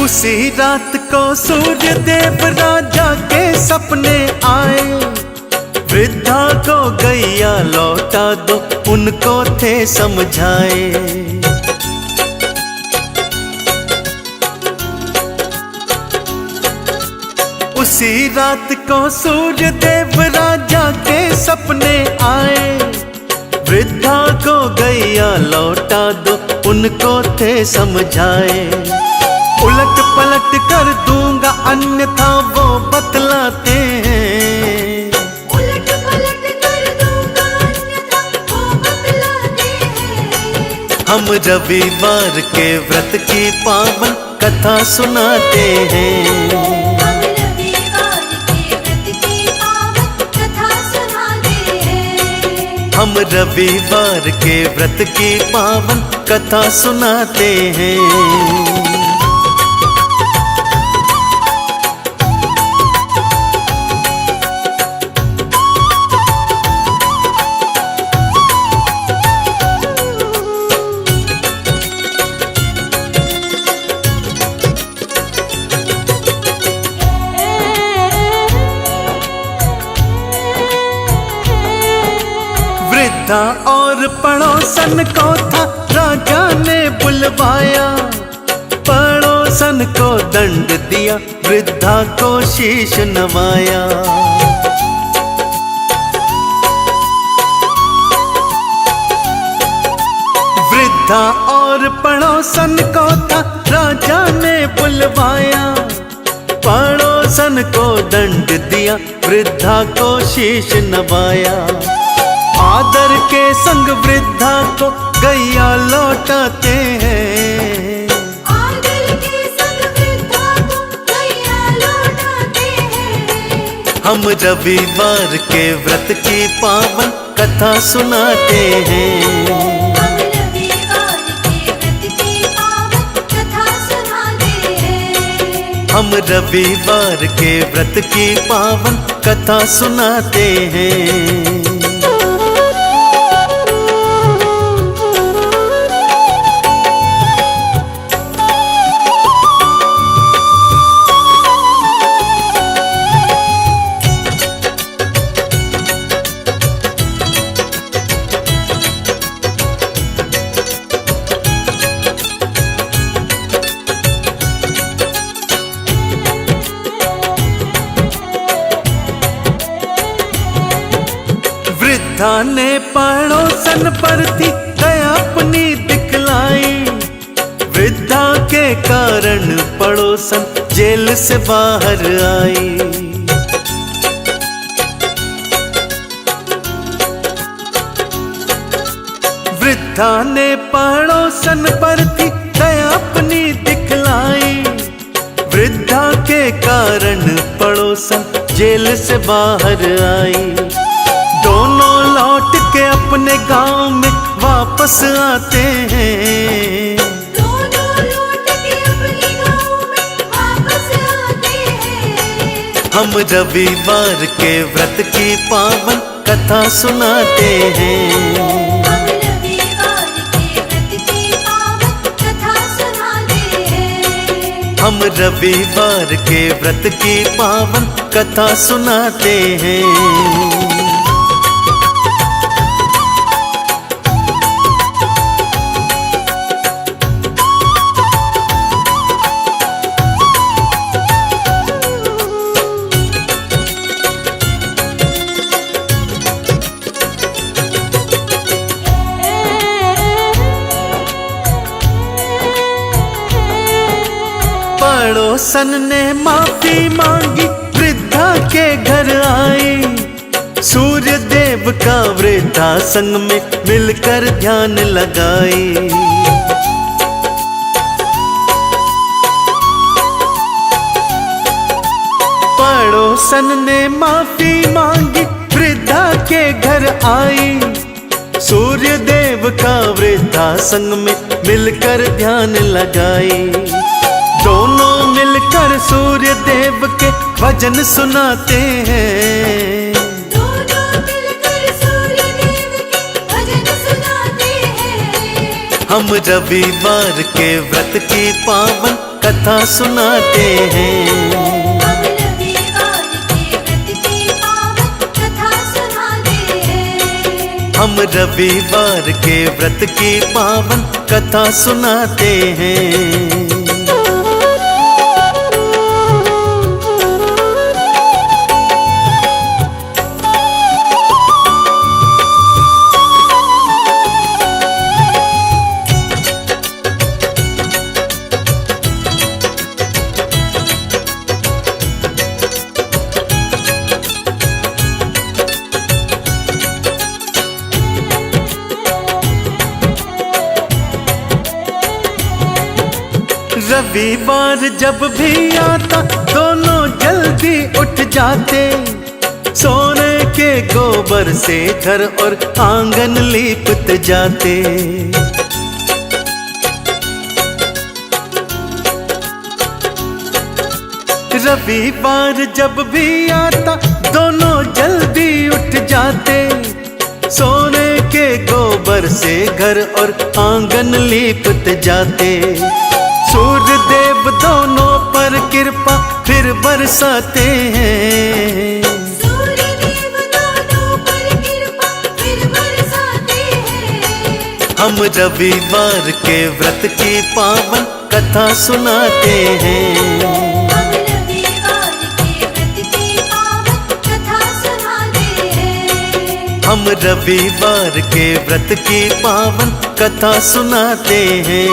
उसी रात को सूर्य देव राजा के सपने आए, वृद्धा को गैया लौटा दो उनको थे समझाए। उसी रात को सूर्य देव राजा के सपने आए, वृद्धा को गैया लौटा दो उनको थे समझाए। उलट पलट कर दूंगा अन्यथा वो बतलाते हैं।
उलट पलट कर दूंगा अन्यथा वो बतलाते हैं।
हम रविवार के व्रत की पावन कथा सुनाते हैं।
हम रविवार के व्रत की पावन कथा सुनाते हैं।
हम रविवार के व्रत की पावन कथा सुनाते हैं।
वृद्धा और पड़ोसन को था राजा ने बुलवाया, पड़ोसन को दंड दिया वृद्धा को शीश नवाया। वृद्धा और पड़ोसन को था राजा ने बुलवाया, पड़ोसन को दंड दिया वृद्धा को शीश नवाया। आदर के संग वृद्धा को गैया लौटाते हैं।
आदर के संग वृद्धा को गैया लौटाते हैं।
हम रविवार के व्रत की पावन कथा सुनाते हैं।
हम रविवार के व्रत की पावन कथा सुनाते हैं।
हम रविवार के व्रत की पावन कथा सुनाते हैं।
वृद्धा ने पड़ोसन पर थी दया अपनी दिखलाई। वृद्धा के कारण पड़ोसन जेल से बाहर आई। वृद्धा ने पड़ोसन पर थी दया अपनी दिखलाई। वृद्धा के कारण पड़ोसन जेल से बाहर आई। दोनों लौट के अपने गांव में वापस आते हैं।
दोनों लौट के अपने गांव में वापस आते हैं।
हम रविवार के व्रत की पावन कथा सुनाते हैं।
हम रविवार के व्रत की पावन कथा सुनाते हैं।
हम रविवार के व्रत की पावन कथा सुनाते हैं। पड़ोसन ने माफी मांगी, वृद्धा के घर आई। सूर्य देव का वृद्धा संग में मिलकर ध्यान लगाई। पड़ोसन ने माफी मांगी, वृद्धा के घर आई। सूर्य देव का वृद्धा संग में मिलकर ध्यान लगाई। दोनों मिलकर सूर्य देव के भजन सुनाते हैं।
दोनों मिलकर सूर्य देव के भजन सुनाते हैं।
हम रविवार के व्रत की पावन कथा सुनाते हैं।
हम रविवार के व्रत की पावन कथा सुनाते हैं।
हम रविवार के व्रत की पावन कथा सुनाते हैं। रविवार जब भी आता दोनों जल्दी उठ जाते। सोने के गोबर से घर और आंगन लीपते जाते। रविवार जब भी आता दोनों जल्दी उठ जाते। सोने के गोबर से घर और आंगन लीपते जाते। सूर्य देव दोनों पर कृपा फिर बरसाते हैं।
सूर्य देव दोनों पर कृपा फिर बरसाते हैं।
हम रविवार के व्रत की पावन कथा सुनाते हैं।
हम रविवार के व्रत की पावन कथा सुनाते हैं।
हम रविवार के व्रत की पावन कथा सुनाते हैं।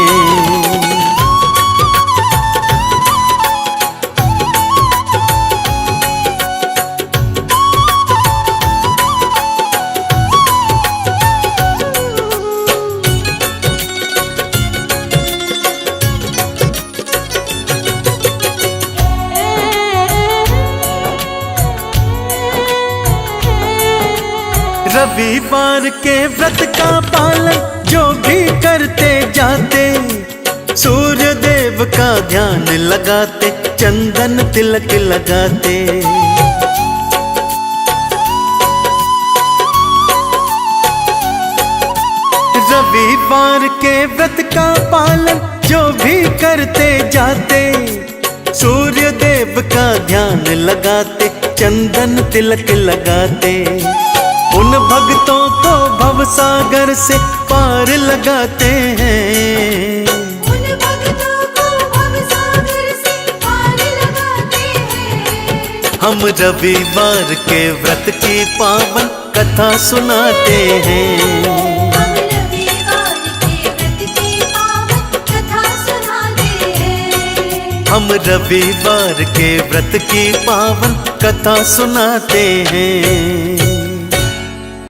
रविवार के व्रत का पालन जो भी करते जाते। सूर्य देव का ध्यान लगाते, चंदन तिलक लगाते। रविवार के व्रत का पालन जो भी करते जाते। सूर्य देव का ध्यान लगाते, चंदन तिलक लगाते। उन भक्तों को भवसागर से पार लगाते हैं।
उन भक्तों को भवसागर से पार लगाते हैं।
हम रविवार के व्रत की पावन कथा सुनाते हैं।
हम रविवार के व्रत की पावन कथा सुनाते हैं।
हम रविवार के व्रत की पावन कथा सुनाते हैं।